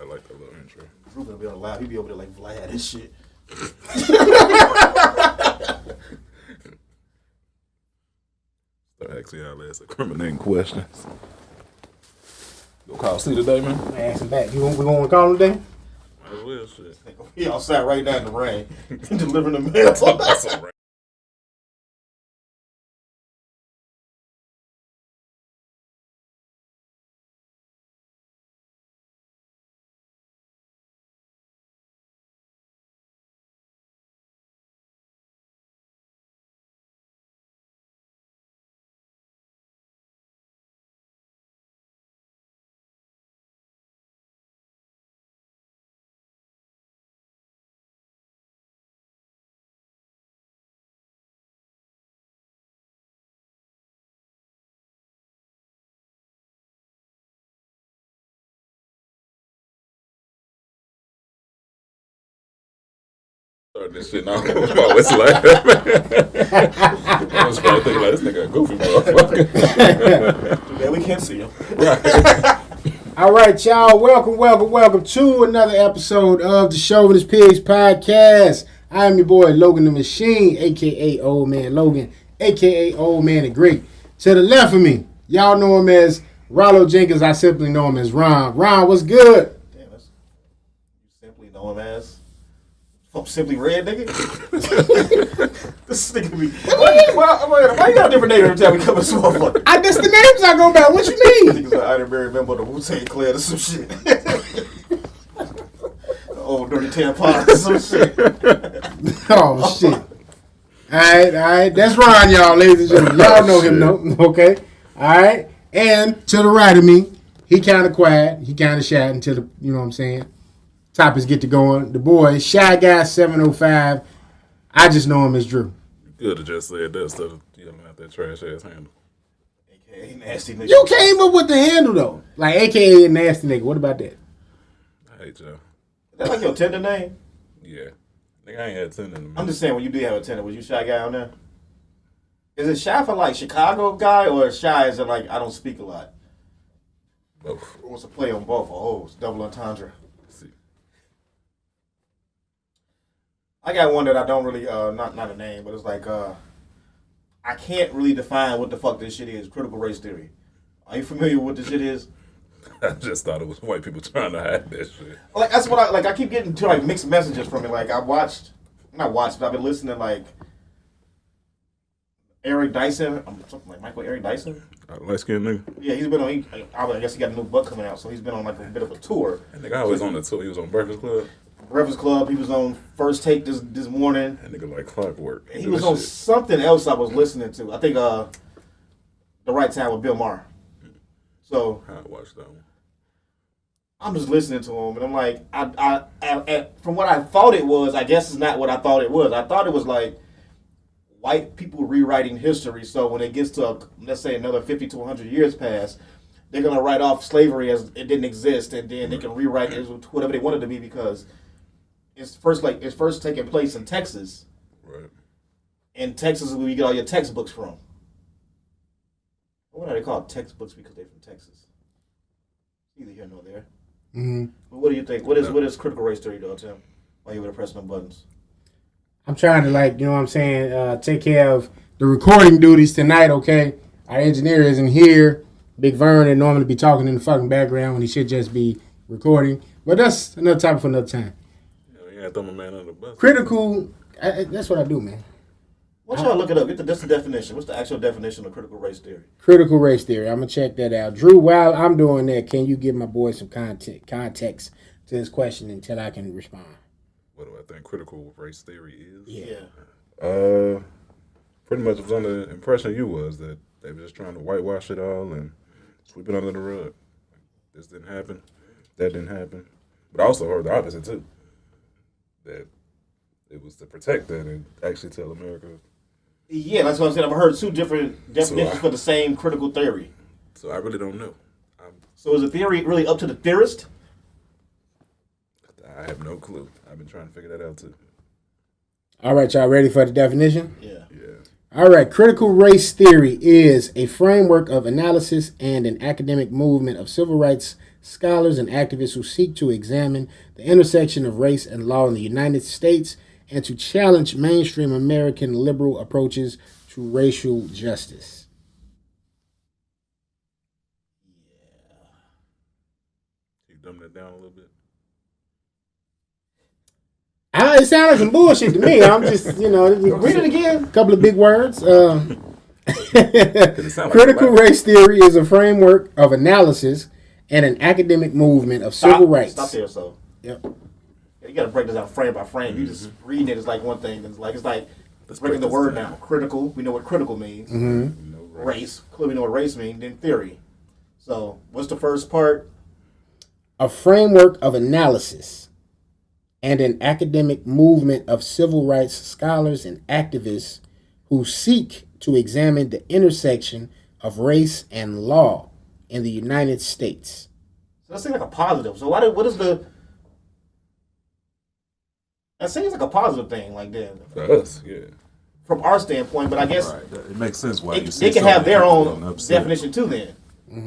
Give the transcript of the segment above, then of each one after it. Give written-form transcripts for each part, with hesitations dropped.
I like that little intro. Drew gonna be on live. He be over there like Vlad and shit. Start asking y'all ass incriminating questions. Go call C today, man. Ask him back. We gonna call him today? Might as well, shit. He outside right now in the rain, delivering the mail. That's all right. Start this shit now. It's like I was probably thinking like this nigga a goofy motherfucker. Yeah, we can't see him. Right. All right, y'all. Welcome to another episode of the Shovanist Pigs podcast. I am your boy Logan the Machine, a.k.a. Old Man Logan, a.k.a. Old Man the Great. To the left of me, y'all know him as Rollo Jenkins. I simply know him as Ron. Ron, what's good? Damn, you simply know him as Simply Red, nigga. This nigga be. Why you got a different name every time we come to this motherfucker? That's the names I go by. What you mean? Niggas like I didn't very member of the Wu-Tang Clan or some shit. Old dirty tampon or some shit. Oh shit. Alright. That's Ron, y'all, ladies and gentlemen. Y'all know him, no? Okay. Alright. And to the right of me, he kind of quiet. He kind of shy until the, you know what I'm saying? Topics get to going. The boy, Shy Guy 705. I just know him as Drew. You could have just said that instead of yelling out that trash ass handle. AKA nasty nigga. You came up with the handle though. Like AKA nasty nigga. What about that? I hate y'all. Is that like your Tinder name? Yeah. Nigga, I ain't had 10 in a minute. I'm just saying, when you do have a Tinder, was you Shy Guy on there? Is it Shy for like Chicago guy, or Shy is it like I don't speak a lot? Both. Wants to play on both? Oh, it's double entendre. See. I got one that I don't really, not a name, but it's like, I can't really define what the fuck this shit is. Critical race theory. Are you familiar with what this shit is? I just thought it was white people trying to hide that shit. Like that's what I keep getting to like mixed messages from it. Like I've been listening to like Eric Dyson, something like Michael Eric Dyson. Light skinned nigga. Yeah, he's been on. I guess he got a new book coming out, so he's been on like a bit of a tour. That nigga always on the tour. He was on Breakfast Club. Breakfast Club. He was on First Take this morning. That nigga like clockwork. He was on something else I was listening to. I think The Right Time with Bill Maher. So I watched that one. I'm just listening to him, and I'm like, I from what I thought it was, I guess it's not what I thought it was. I thought it was like white people rewriting history. So when it gets to, let's say, another 50 to 100 years pass, they're going to write off slavery as it didn't exist, and then they can rewrite it as whatever they want it to be because it's first taking place in Texas. Right. And Texas is where you get all your textbooks from. What are they called? Textbooks because they're from Texas. Neither here nor there. Mm-hmm. But what do you think? What is critical race theory, though, Tim? Why you would have pressed no buttons? I'm trying to, like, you know what I'm saying, take care of the recording duties tonight, okay? Our engineer isn't here. Big Vern would normally be talking in the fucking background when he should just be recording. But that's another topic for another time. Yeah, you gotta throw my man under the bus. Critical, that's what I do, man. Why don't y'all look it up? That's the definition. What's the actual definition of critical race theory? Critical race theory. I'm going to check that out. Drew, while I'm doing that, can you give my boy some context to this question until I can respond? What do I think critical race theory is? Yeah. Pretty much was under the impression you was that they were just trying to whitewash it all and sweep it under the rug. This didn't happen. That didn't happen. But I also heard the opposite too. That it was to protect that and actually tell America. Yeah, that's what I said. I've heard two different definitions for the same critical theory. So I really don't know. So is the theory really up to the theorist? I have no clue. I've been trying to figure that out too. All right, y'all ready for the definition? Yeah. All right, critical race theory is a framework of analysis and an academic movement of civil rights scholars, and activists who seek to examine the intersection of race and law in the United States and to challenge mainstream American liberal approaches to racial justice. You dumb that down a little bit. It sounds like some bullshit to me. I'm just, Read it again. A couple of big words. Like Critical race theory is a framework of analysis and an academic movement of civil rights. Stop there, so. Yep. You got to break this out frame by frame. Mm-hmm. You just reading it is like one thing. It's like Let's breaking the break this word down. down. Critical, we know what critical means. Mm-hmm. No Race, clearly know what race means. Then theory. So, what's the first part? A framework of analysis and an academic movement of civil rights scholars and activists who seek to examine the intersection of race and law in the United States. So that seems like a positive. So what is the? That seems like a positive thing, like that. For us, yeah. From our standpoint, but I guess Right. It makes sense why you see they can so have many their people own getting upset. definition too. Then,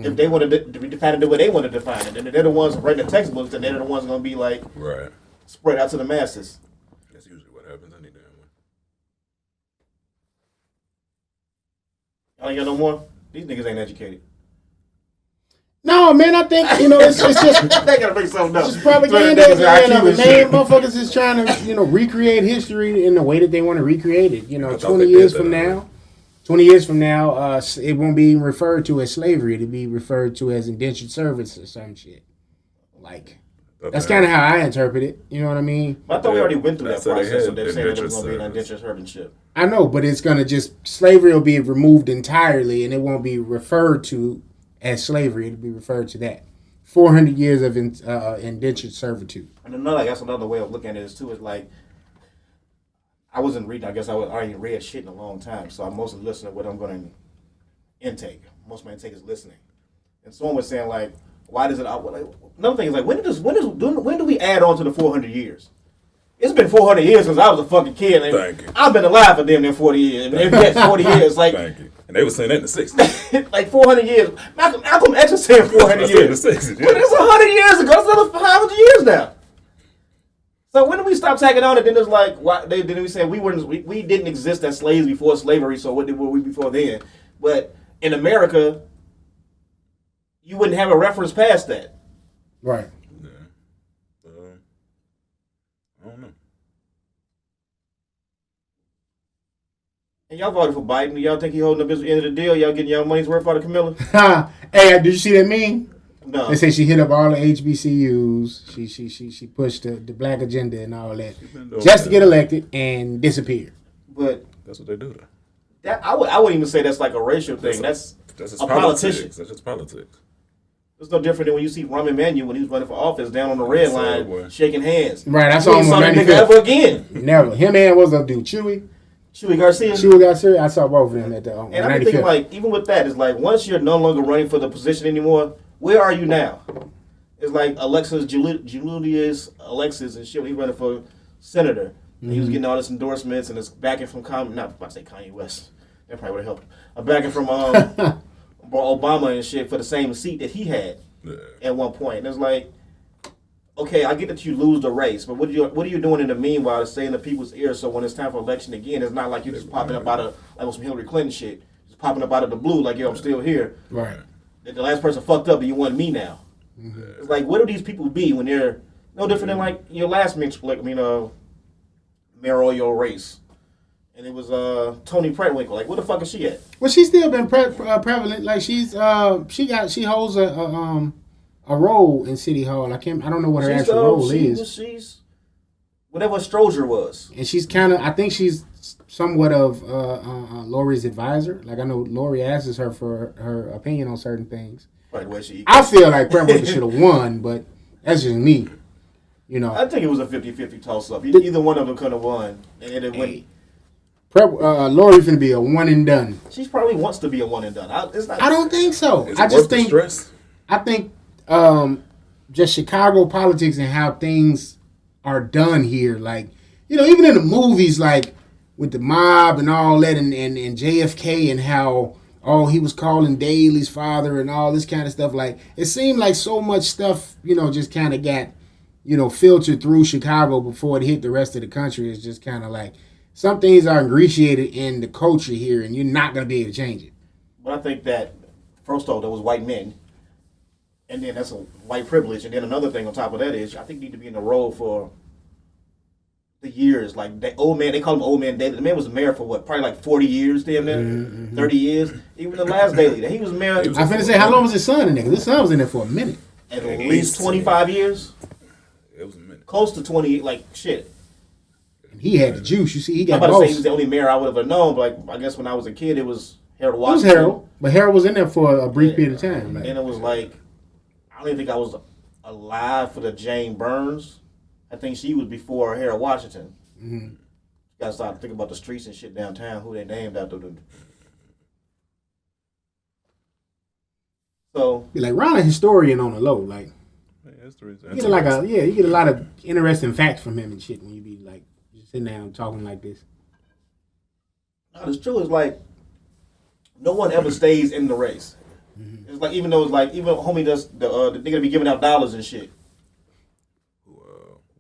if they want to define it the way they want to define it, and they're the ones writing the textbooks, and they're the ones going to be like Right. spread out to the masses. That's usually what happens any damn way. Y'all ain't got no more. These niggas ain't educated. No, man, I think, it's just They gotta make something up. just propaganda at the end of it, man. Motherfuckers is trying to, recreate history in the way that they want to recreate it. I thought 20 they years did from that now, 20 years from now, it won't be referred to as slavery. It'll be referred to as indentured service or some shit. Like, that's kind of how I interpret it. You know what I mean? I thought we already went through that That's how they process, so had they're saying that it was indentured going to be an service. indentured servantship. I know, but it's going to slavery will be removed entirely and it won't be referred to as slavery. It'll be referred to that. 400 years of indentured servitude. And that's another way of looking at it is too. Is like I wasn't reading. I guess I already read shit in a long time, so I'm mostly listening to what I'm going to intake. Most of my intake is listening. And someone was saying like, why does it? Another thing is like, when do we add on to the 400 years? It's been 400 years since I was a fucking kid. And Thank you. I've been alive for damn near 40 years. And if that's 40 years, like Thank you. And they were saying that in the 60s. like 400 years. Malcolm X was saying 400 That's what I years. said in the 60s, yeah. But it's 100 years ago. It's another 500 years now. So when do we stop tagging on it? Then it's like, why? Then we say we didn't exist as slaves before slavery. So what were we before then? But in America, you wouldn't have a reference past that. Right. Yeah. I don't know. And y'all voted for Biden. Do y'all think he holding up his end of the deal? Y'all getting y'all money's worth out of Camilla? Hey, did you see that meme? No. They say she hit up all the HBCUs. She pushed the black agenda and all that doing just to that. get elected and disappeared. But That's what they do. that I wouldn't even say that's like a racial thing. That's That's just a politics. politician. That's just politics. It's no different than when you see Rahm Emanuel when he was running for office down on the red line, Subway. shaking hands. Right, that's You ain't almost saw that nigga 95th. ever again. Never. Him and what's up, dude? Chewy. Chewy Garcia. Chewy got serious. I saw both of them at the And I'm thinking 95th. like, even with that, it's like once you're no longer running for the position anymore, where are you now? It's like Julius Alexis and shit. When he running for senator, and he was getting all this endorsements and this backing from not about to say Kanye West. That probably would have helped. A backing from Obama and shit for the same seat that he had Yeah. at one point. And it's like, okay, I get that you lose the race, but what are you doing in the meanwhile to stay in the people's ears so when it's time for election again, it's not like you're just popping up out of like some Hillary Clinton shit, just popping up out of the blue like, yo, I'm still here. Right. The last person fucked up and you want me now. It's like, what do these people be when they're no different than like your last mayoral race? And it was Tony Prewinkle. Like, where the fuck is she at? Well, she's still been prevalent. Like she holds a role in City Hall. I don't know what her actual role is. She's whatever Stroger was. And she's I think she's somewhat of Lori's advisor. Like I know Lori asks her for her opinion on certain things. Right, where she. I feel like Prewinkle should have won, but that's just me. I think it was a 50-50 toss-up. Either one of them could have won. And it went. Lori finna be a one and done. She probably wants to be a one and done. I don't think so. Is it I worth just the think stress? I think just Chicago politics and how things are done here. Like, even in the movies, like with the mob and all that and JFK and how oh, he was calling Daly's father and all this kind of stuff. Like, it seemed like so much stuff, just kind of got, filtered through Chicago before it hit the rest of the country. It's just kind of like some things are ingratiated in the culture here, and you're not going to be able to change it. But I think that, first off, there was white men. And then that's a white privilege. And then another thing on top of that is, I think you need to be in the role for the years. Like, the old man, they call him Old Man Daly. The man was mayor for what? Probably like 40 years, damn near? 30 years. Even the last Daly, he was mayor. I finna say, how long was his son in there? 'Cause his son was in there for a minute. At least 25 years? It was a minute. Close to 20, like, shit. And he had the juice. You see, he got I'm about to say he was both. the only mayor I would have known, but like, I guess when I was a kid, it was Harold It was Washington. Harold, but Harold was in there for a brief period of time. Like. And it was like, I don't even think I was alive for the Jane Burns. I think she was before Harold Washington. Mm-hmm. Got to start thinking about the streets and shit downtown, who they named after them. So Be like, Ron a historian on the low. Like, Yeah, history's you get a lot of interesting facts from him and shit when you be like just sitting down talking like this. no, it's true. It's like no one ever stays in the race. Mm-hmm. It's like even homie does the nigga be giving out dollars and shit.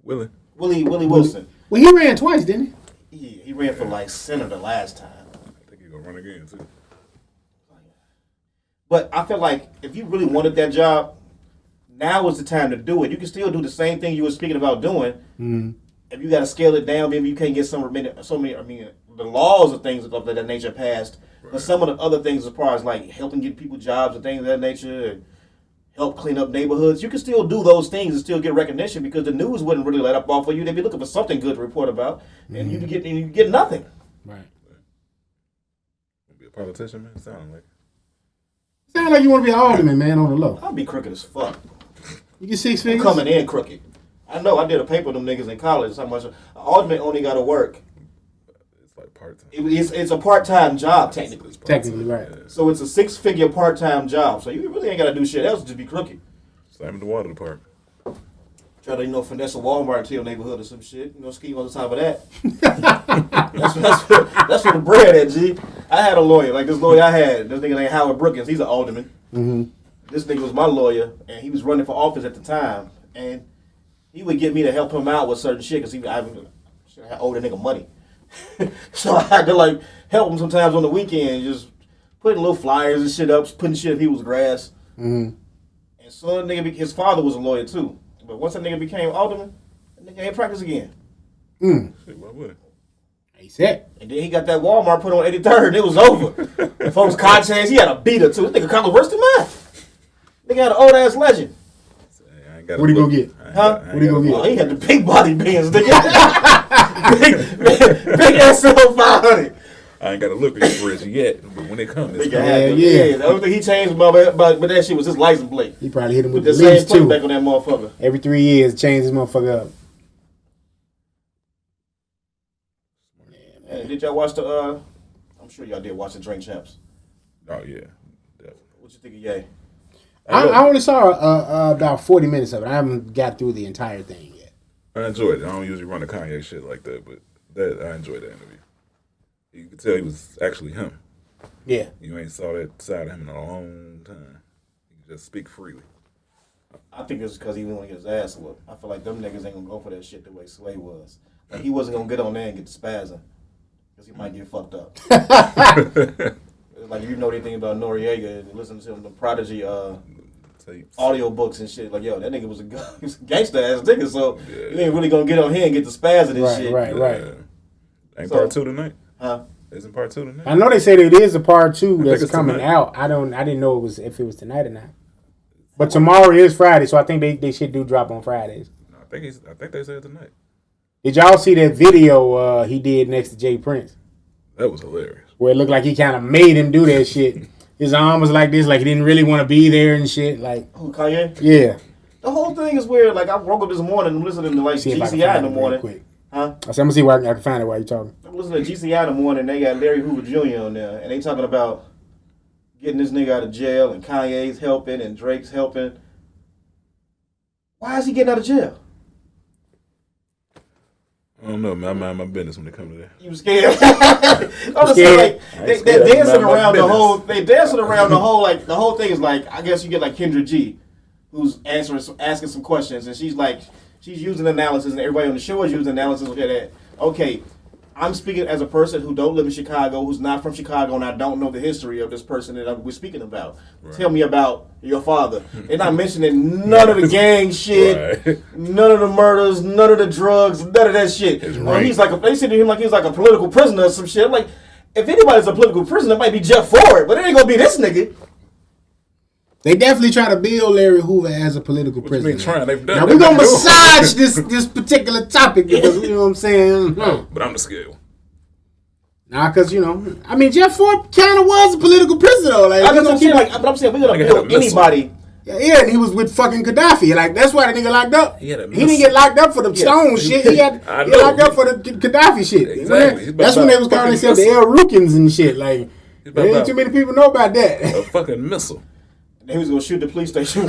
Willie. Willie Wilson. Well, he ran twice, didn't he? He ran for like senator last time. I think he's gonna run again too. But I feel like if you really wanted that job, now is the time to do it. You can still do the same thing you were speaking about doing. Mm-hmm. If you got to scale it down, maybe you can't get the laws of things of that nature passed. Right. But some of the other things as far as like helping get people jobs and things of that nature and help clean up neighborhoods, you can still do those things and still get recognition because the news wouldn't really let up off of you. They'd be looking for something good to report about, and you get nothing. Right. Be a politician, man. Sound like. Sound like you want to be an alderman, man, on the low. I'll be crooked as fuck. You get 6 I'm figures? coming in crooked. I know. I did a paper with them niggas in college. How much an alderman only got to work. It's like part time. It's a part-time job technically. Technically, right. Yeah. So it's a 6-figure part-time job. So you really ain't got to do shit else. Just be crooked. Slam in the water department. Try to finesse a Walmart to your neighborhood or some shit. Scheme on the top of that. that's for the bread at G. I had a lawyer. Like this lawyer I had. This nigga named Howard Brookins. He's an alderman. Mm-hmm. This nigga was my lawyer, and he was running for office at the time. And he would get me to help him out with certain shit because I owed the nigga money. So I had to like help him sometimes on the weekend, just putting little flyers and shit up, putting shit in people's grass. Mm-hmm. And so his father was a lawyer too. But once that nigga became alderman, that nigga ain't practice again. Shit, why would? He said. And then he got that Walmart put on 83rd and it was over. And folks contest, he had a beater too. This nigga kind of worse than mine. Nigga had an old ass Legend. What he gonna get? Huh? What he gonna Oh, get? he had the big body Benz, nigga. big SL 500. I ain't got to look at your bridge yet, but when it comes, it's Nigga coming. had Yeah. The only thing he changed about that shit was his license plate. He probably hit him Put with the the same leaves plate too. back on that motherfucker. Every 3 years, change this motherfucker up. Hey, did y'all watch the? I'm sure y'all did watch the Drink Champs. Oh yeah, definitely. What you think of Ye? I only saw about 40 minutes of it. I haven't got through the entire thing yet. I enjoyed it. I don't usually run a Kanye shit like that, but I enjoyed that interview. You could tell he was actually him. Yeah. You ain't saw that side of him in a long time. He could just speak freely. I think it's because he didn't want to get his ass whooped. I feel like them niggas ain't gonna go for that shit the way Slay was. Like he wasn't gonna get on there and get the spazzing because he might get fucked up. Like if you know anything about Noriega and listen to the Prodigy audio books and shit, like yo, that nigga was a gangster ass nigga, so you ain't really gonna get on here and get the spazzing and shit. Right. Ain't part 2 tonight? Huh? Isn't part 2 tonight? I know they said it is a part 2 that's it's coming tonight. out. I didn't know if it was tonight or not. But tomorrow is Friday, so I think they should do drop on Fridays. I think they said tonight. Did y'all see that video he did next to Jay Prince? That was hilarious. Where it looked like he kind of made him do that shit. His arm was like this, like he didn't really want to be there and shit. Like, Who, Kanye? yeah. The whole thing is weird. Like I woke up this morning and listening to like See if I can GCI in find the it real morning. quick. Huh? I said, I'm gonna see where I can find it while you're talking. I'm listening to GCI in the morning. They got Larry Hoover Jr. on there, and they talking about getting this nigga out of jail, and Kanye's helping, and Drake's helping. Why is he getting out of jail? don't know, man. I mind my business when it comes to that. You scared? I'm just saying, like they're dancing around the whole. They dancing around the whole. Like the whole thing is like. I guess you get like Kendra G, who's asking some questions, and she's using analysis, and everybody on the show is using analysis. Look at that. Okay, I'm speaking as a person who don't live in Chicago, who's not from Chicago, and I don't know the history of this person that we're speaking about. Right. Tell me about your father. They're not mentioning none of the gang shit, right. None of the murders, none of the drugs, none of that shit. Right. He's like they said to him like he's like a political prisoner or some shit. I'm like, if anybody's a political prisoner, it might be Jeff Ford, but it ain't gonna be this nigga. They definitely try to build Larry Hoover as a political prisoner. Now we're gonna massage this particular topic because you know what I'm saying. But I'm the scared one. Nah, because I mean, Jeff Ford kind of was a political prisoner though. Like, but I'm saying we're gonna build anybody. Yeah, and he was with fucking Gaddafi. Like that's why the nigga locked up. He didn't get locked up for the stone shit. He got locked up for the Gaddafi shit. Exactly. That's when they was calling themselves the El Rukins and shit. Like, ain't too many people know about that. A fucking missile. He was gonna shoot the police station. I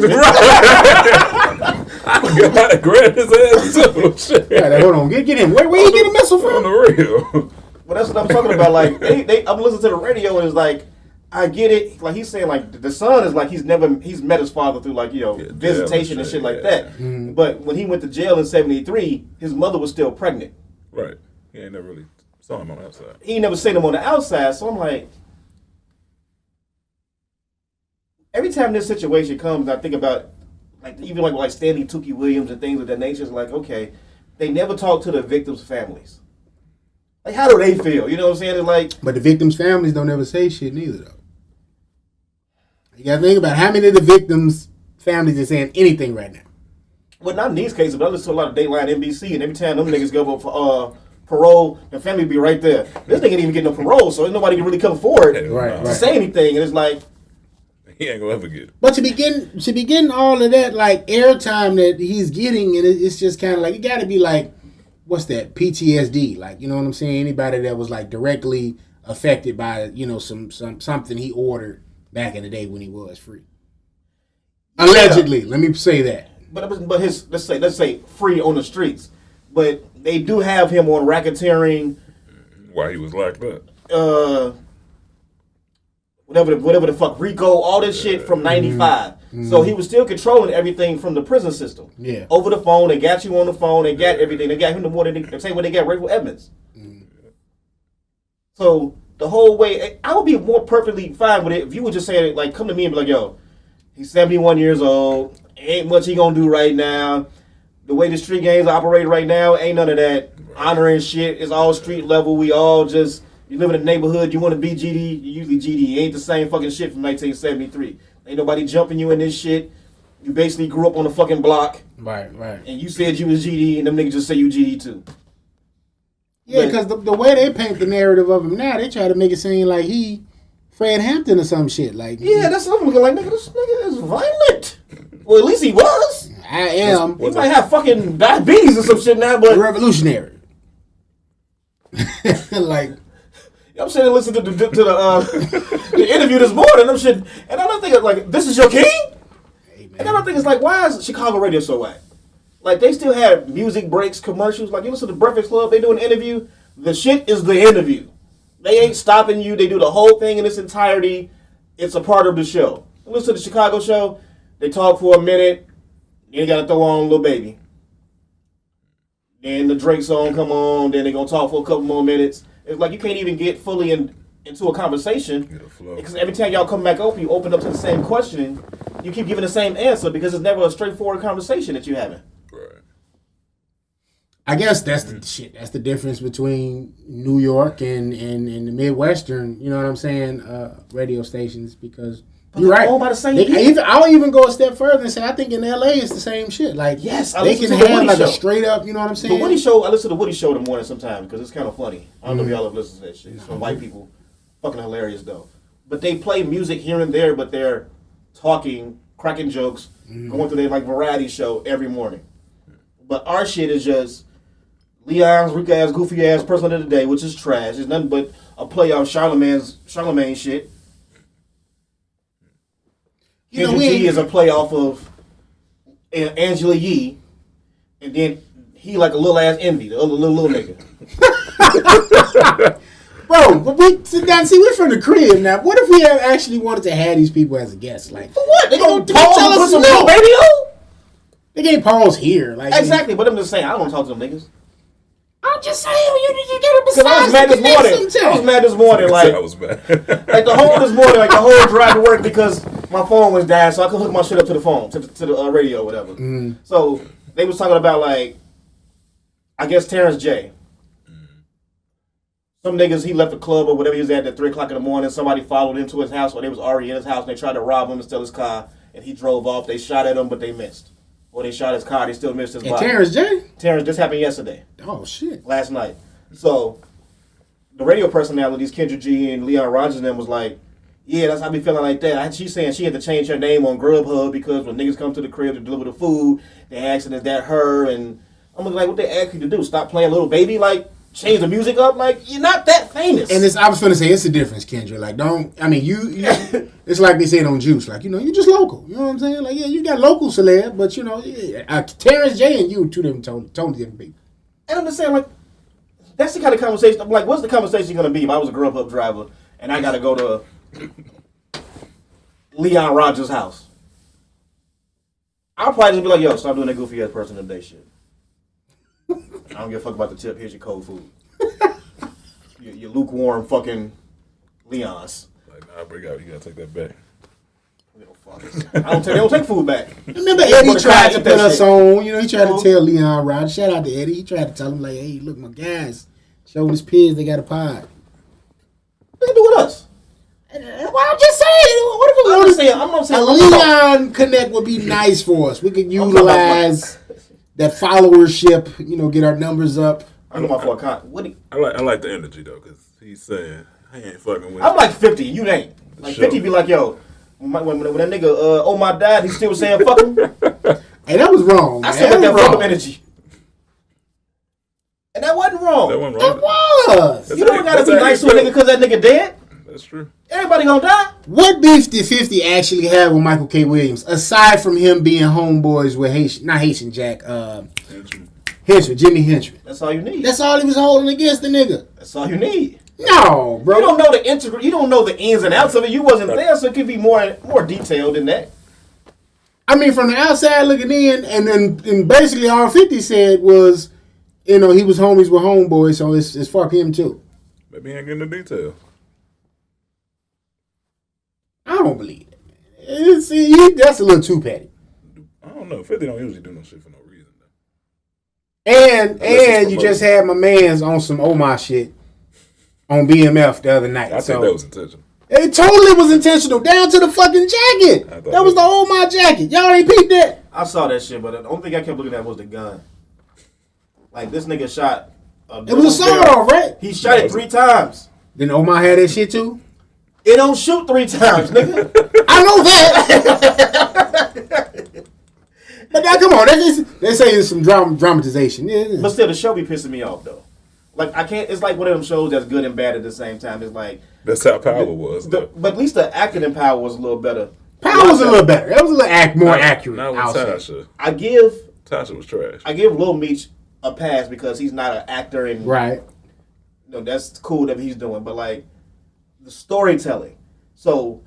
got to grab his ass too. Shit. Yeah, hold on, get him. Where you get a missile from? On the real. Well, that's what I'm talking about. Like, I'm listening to the radio and it's like, I get it. Like he's saying, like the son is like he's met his father through like visitation and shit like that. Mm-hmm. But when he went to jail in '73, his mother was still pregnant. Right. He ain't never really saw him on the outside. He ain't never seen him on the outside. So I'm like. Every time this situation comes, I think about like Stanley Tookie Williams and things of that nature. It's like, okay, they never talk to the victims' families. Like, how do they feel? You know what I'm saying? It's like, but the victims' families don't ever say shit neither, though. You gotta think about how many of the victims' families are saying anything right now. Well, not in these cases, but I listen to a lot of Dateline NBC, and every time them niggas go up for parole, the family be right there. This nigga ain't even getting no parole, so ain't nobody can really come forward to say anything. And it's like. He ain't gonna ever get it. But to be getting all of that like airtime that he's getting, and it's just kind of like it got to be like, what's that PTSD? Like, you know what I'm saying? Anybody that was like directly affected by something he ordered back in the day when he was free. Allegedly, let me say that. But his let's say free on the streets, but they do have him on racketeering. While he was locked up. Whatever the fuck, RICO, all this shit from 95. Mm-hmm. So he was still controlling everything from the prison system. Yeah. Over the phone, they got you on the phone, they got everything. They got him the same way they got Rachel Edmonds. Mm-hmm. So the whole way, I would be more perfectly fine with it if you would just say, like, come to me and be like, yo, he's 71 years old, ain't much he gonna do right now. The way the street gangs operate right now, ain't none of that honoring shit. It's all street level. We all just... You live in a neighborhood, you want to be GD, you usually GD. It ain't the same fucking shit from 1973. Ain't nobody jumping you in this shit. You basically grew up on the fucking block. Right. And you said you was GD, and them niggas just say you GD too. Yeah, because the way they paint the narrative of him now, they try to make it seem like he Fred Hampton or some shit. Like, yeah, that's what I'm looking like. Nigga, this nigga is violent. Well, at least he was. I am. He might have fucking diabetes or some shit now, but... Revolutionary. Like... I'm sitting listening to the interview this morning. I'm shit, and I'm thinking like, this is your king. Hey, and I'm thinking like, why is Chicago radio so whack? Like they still have music breaks, commercials. Like you listen to Breakfast Club, they do an interview. The shit is the interview. They ain't stopping you. They do the whole thing in its entirety. It's a part of the show. You listen to the Chicago show. They talk for a minute. Then you gotta throw on Lil Baby. Then the Drake song come on. Then they gonna talk for a couple more minutes. It's like you can't even get fully into a conversation because every time y'all come back up, you open up to the same question. You keep giving the same answer because it's never a straightforward conversation that you're having. Right. I guess that's the shit. That's the difference between New York and the Midwestern. You know what I'm saying? Radio stations because. But you're right. All by the same people. I'll even go a step further and say I think in LA it's the same shit. Like yes, they can have like a straight up. You know what I'm saying? The Woody Show. I listen to the Woody Show in the morning sometimes because it's kind of funny. I don't know if y'all have listened to that shit. It's from white people. Fucking hilarious though. But they play music here and there, but they're talking, cracking jokes, going through their like variety show every morning. But our shit is just Leon's weak ass, goofy ass person of the day, which is trash. It's nothing but a play on Charlemagne shit. Kendra G is a play off of Angela Yee, and then he like a little ass Envy, the other little nigga. Bro, but we're from the crib now. What if we actually wanted to have these people as a guest? Like, For what? They gonna tell pause and us put some no. radio? They can't pause here. Like, Exactly, but I'm just saying, I don't want to talk to them niggas. I'm just saying, you get them Because I was mad this morning. I was mad this morning, like, I was mad. like the whole drive to work because my phone was down, so I couldn't hook my shit up to the phone, to the radio or whatever. Mm. So they was talking about, like, I guess Terrence J. Some niggas, he left the club or whatever he was at 3 o'clock in the morning. Somebody followed him to his house, or they was already in his house, and they tried to rob him and steal his car, and he drove off. They shot at him, but they missed. Or they shot his car, they still missed his body. Terrence J? Terrence, this happened yesterday. Oh, shit. Last night. So, the radio personalities, Kendra G and Leon Rogers and them was like, yeah, that's how I be feeling like that. She's saying she had to change her name on Grubhub because when niggas come to the crib to deliver the food, they asking, is that her? And I'm like, what they ask you to do? Stop playing Little Baby? Like, change the music up? Like, you're not that famous. And I was finna say, it's a difference, Kendra. Like, you it's like they said on Juice. Like, you just local. You know what I'm saying? Like, yeah, you got local celeb, but, Terrence J and you, two different totally different people. And I'm just saying, like, that's the kind of conversation. I'm like, what's the conversation going to be if I was a Grubhub driver and I got to go to Leon Rogers' house? I'll probably just be like, yo, stop doing that goofy ass person of the day shit. I don't give a fuck about the tip. Here's your cold food. your lukewarm fucking Leon's. Like, nah, bring out. You gotta take that back. They don't take food back. Remember Eddie tried to put us on. He tried to tell Leon Rogers. Shout out to Eddie. He tried to tell him, like, hey, look, my guys, Shovanist Pigs, they got a pod. What they do with us? Well, I'm just saying. What if I'm not saying. A Leon Connect would be nice for us. We could utilize that followership, get our numbers up. I know my fault. I like the energy, though, because he's saying, I ain't fucking with I'm like 50. You ain't. Like, 50 be like, yo, when that nigga, oh my dad, he still saying fuck him. Hey, that was wrong, man. I still got that fuck him energy. And that wasn't wrong. That wasn't It wrong. was. You don't gotta be nice to a nigga because that nigga dead. That's true. Everybody gonna die. What beef did 50 actually have with Michael K. Williams, aside from him being homeboys with Haitian Jack, Henchman, Jimmy Henchman? That's all you need. That's all he was holding against the nigga. That's all you need. No, bro. You don't know the you don't know the ins and outs of it. You wasn't there, so it could be more detailed than that. I mean, from the outside looking in, and basically all 50 said was, he was homies with homeboys, so it's fuck him too. Maybe he ain't getting the detail. I don't believe it. That's a little too petty. I don't know. 50 don't usually do no shit for no reason, though. And you just had my mans on some Omar shit on BMF the other night. I think that was intentional. It totally was intentional, down to the fucking jacket. That was the Omar jacket. Y'all ain't peeped that? I saw that shit, but the only thing I kept looking at was the gun. Like, this nigga shot. It was a sawed-off, right? He shot it 3 times. Then Omar had that shit too? It don't shoot 3 times, nigga. I know that. But now, come on, they say it's some dramatization. Yeah. But still, the show be pissing me off, though. Like, I can't. It's like one of them shows that's good and bad at the same time. It's like that's how Power was. But at least the acting in Power was a little better. Power was a little better. That was a little more accurate. Not with Tasha. Tasha was trash. I give Lil Meech a pass because he's not an actor, and right. That's cool that he's doing. But like the storytelling. So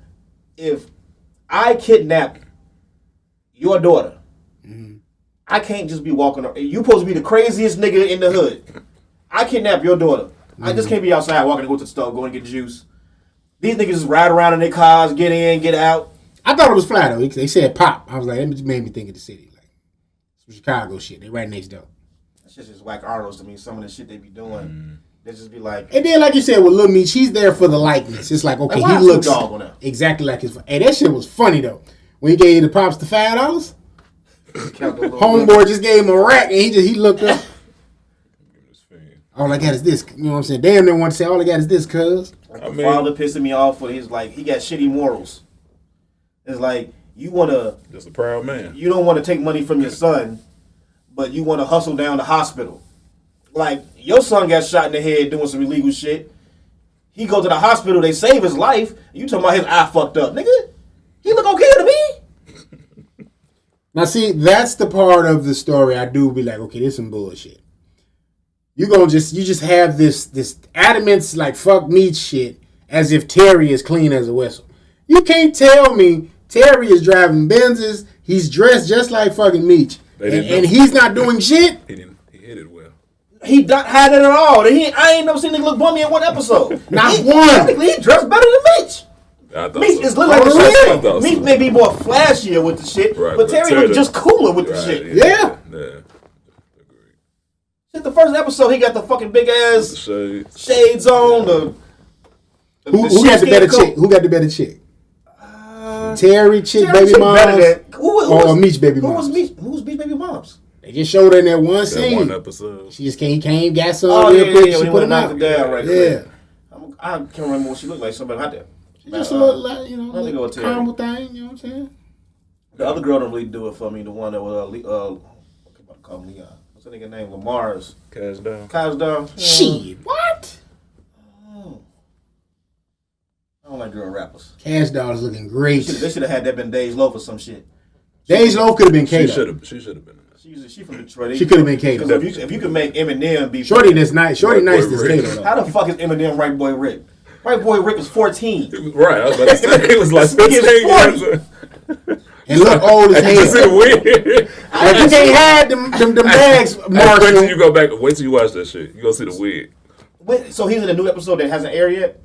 if I kidnap your daughter, I can't just be walking around. You supposed to be the craziest nigga in the hood. I kidnap your daughter. I just can't be outside walking to go to the store, going to get juice. These niggas just ride around in their cars, get in, get out. I thought it was fly though. They said pop. I was like, it made me think of the city. Like some Chicago shit. They right next door. That shit's just whack Arnold's to me. Some of the shit they be doing. They just be like. And then like you said with Lil Meech, he's there for the likeness. It's like, okay, he looks exactly like his. Hey, that shit was funny though. When he gave the props to $5. Homeboy just gave him a rack and he looked up. All I got is this. You know what I'm saying? Damn, they want to say all I got is this, cuz. Like the father pissing me off when he's like, he got shitty morals. It's like, you want to... Just a proud man. You don't want to take money from your son, but you want to hustle down the hospital. Like, your son got shot in the head doing some illegal shit. He go to the hospital, they save his life. You talking about his eye fucked up. Nigga, he look okay to me. Now, see, that's the part of the story I do be like, okay, this is some bullshit. You just have this adamant like fuck meat shit as if Terry is clean as a whistle. You can't tell me Terry is driving Benzes. He's dressed just like fucking Meech, and he's not doing shit. He hit it well. He not had it at all. I ain't never seen him look bummy in one episode. Not one. Technically, he dressed better than Meech. Meech is literally the same. Meech may be more flashier with the shit, right, but Terry was just cooler with the shit. Yeah. Shit, the first episode, he got the fucking big ass shades on. Who got the better chick? Who got the better chick? Terry chick baby moms or Meech baby moms? Who was Meech baby moms? They just showed her in that one scene. One episode. She just came, got some real quick. She put him out. Yeah. I can't remember what she looked like. Somebody out there. She just a little, like, caramel thing. You know what I'm saying? The other girl don't really do it for me. The one that was call him Leon. What's that nigga name? Lamar's. Cash down. Shit. What? I don't like girl rappers. Cash Doll is looking great. They should have had that been Days Loaf or some shit. Days Loaf could have been Kato. She should have been. She from Detroit. She could have been Kato. If you could make Eminem be Shorty this nice. Shorty nice this Kato. How the fuck is Eminem Right Boy Rick? Right Boy Rick was 14. Right, I was about to say it was like 15 years. And look old as hell. Weird. Like you can't have them bags, Marshall. Wait till you go back. Wait till you watch that shit. You gonna see the wig. Wait, so he's in a new episode that hasn't aired yet?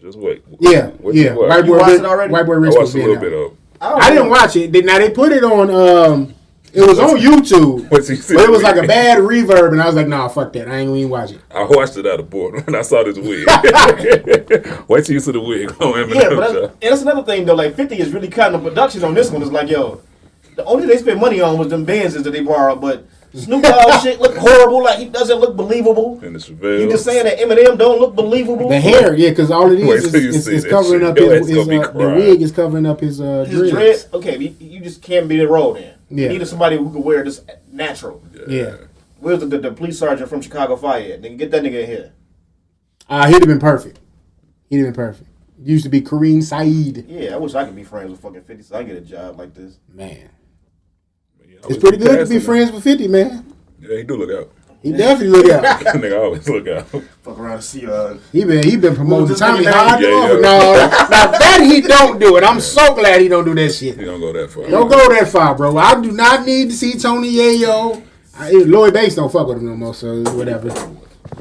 Just wait. Yeah. White Boy watched it already? White Boy I Rick watched a little bit of. I didn't watch it. Now they put it on. It was on YouTube, but it was like a bad reverb, and I was like, "Nah, fuck that. I ain't gonna even watch it." I watched it out of boredom when I saw this wig. Wait till you see the wig on Eminem. Yeah, but that's another thing though. Like 50 is really cutting the production on this one. It's like, yo, the only thing they spent money on was them Benzes that they borrowed, but Snoop Dogg shit look horrible. Like he doesn't look believable. And it's you just saying that Eminem don't look believable. The hair, yeah, because all it is covering up his the wig is covering up his dreads. Okay, you just can't be the role then. Yeah. You needed somebody who could wear this natural. Yeah. Where's the police sergeant from Chicago Fire at? Nigga, get that nigga in here. He'd have been perfect. Used to be Kareem Saeed. Yeah, I wish I could be friends with fucking 50 so I get a job like this. Man. It's pretty good to be friends with 50, man. Yeah, he do look out. He definitely look out. That nigga always look out. Fuck around and see He been promoting Tommy Hard. No, now that he don't do it. I'm so glad he don't do that shit. He don't go that far. Don't go that far, bro. I do not need to see Tony Yayo. Lloyd Banks don't fuck with him no more, so whatever.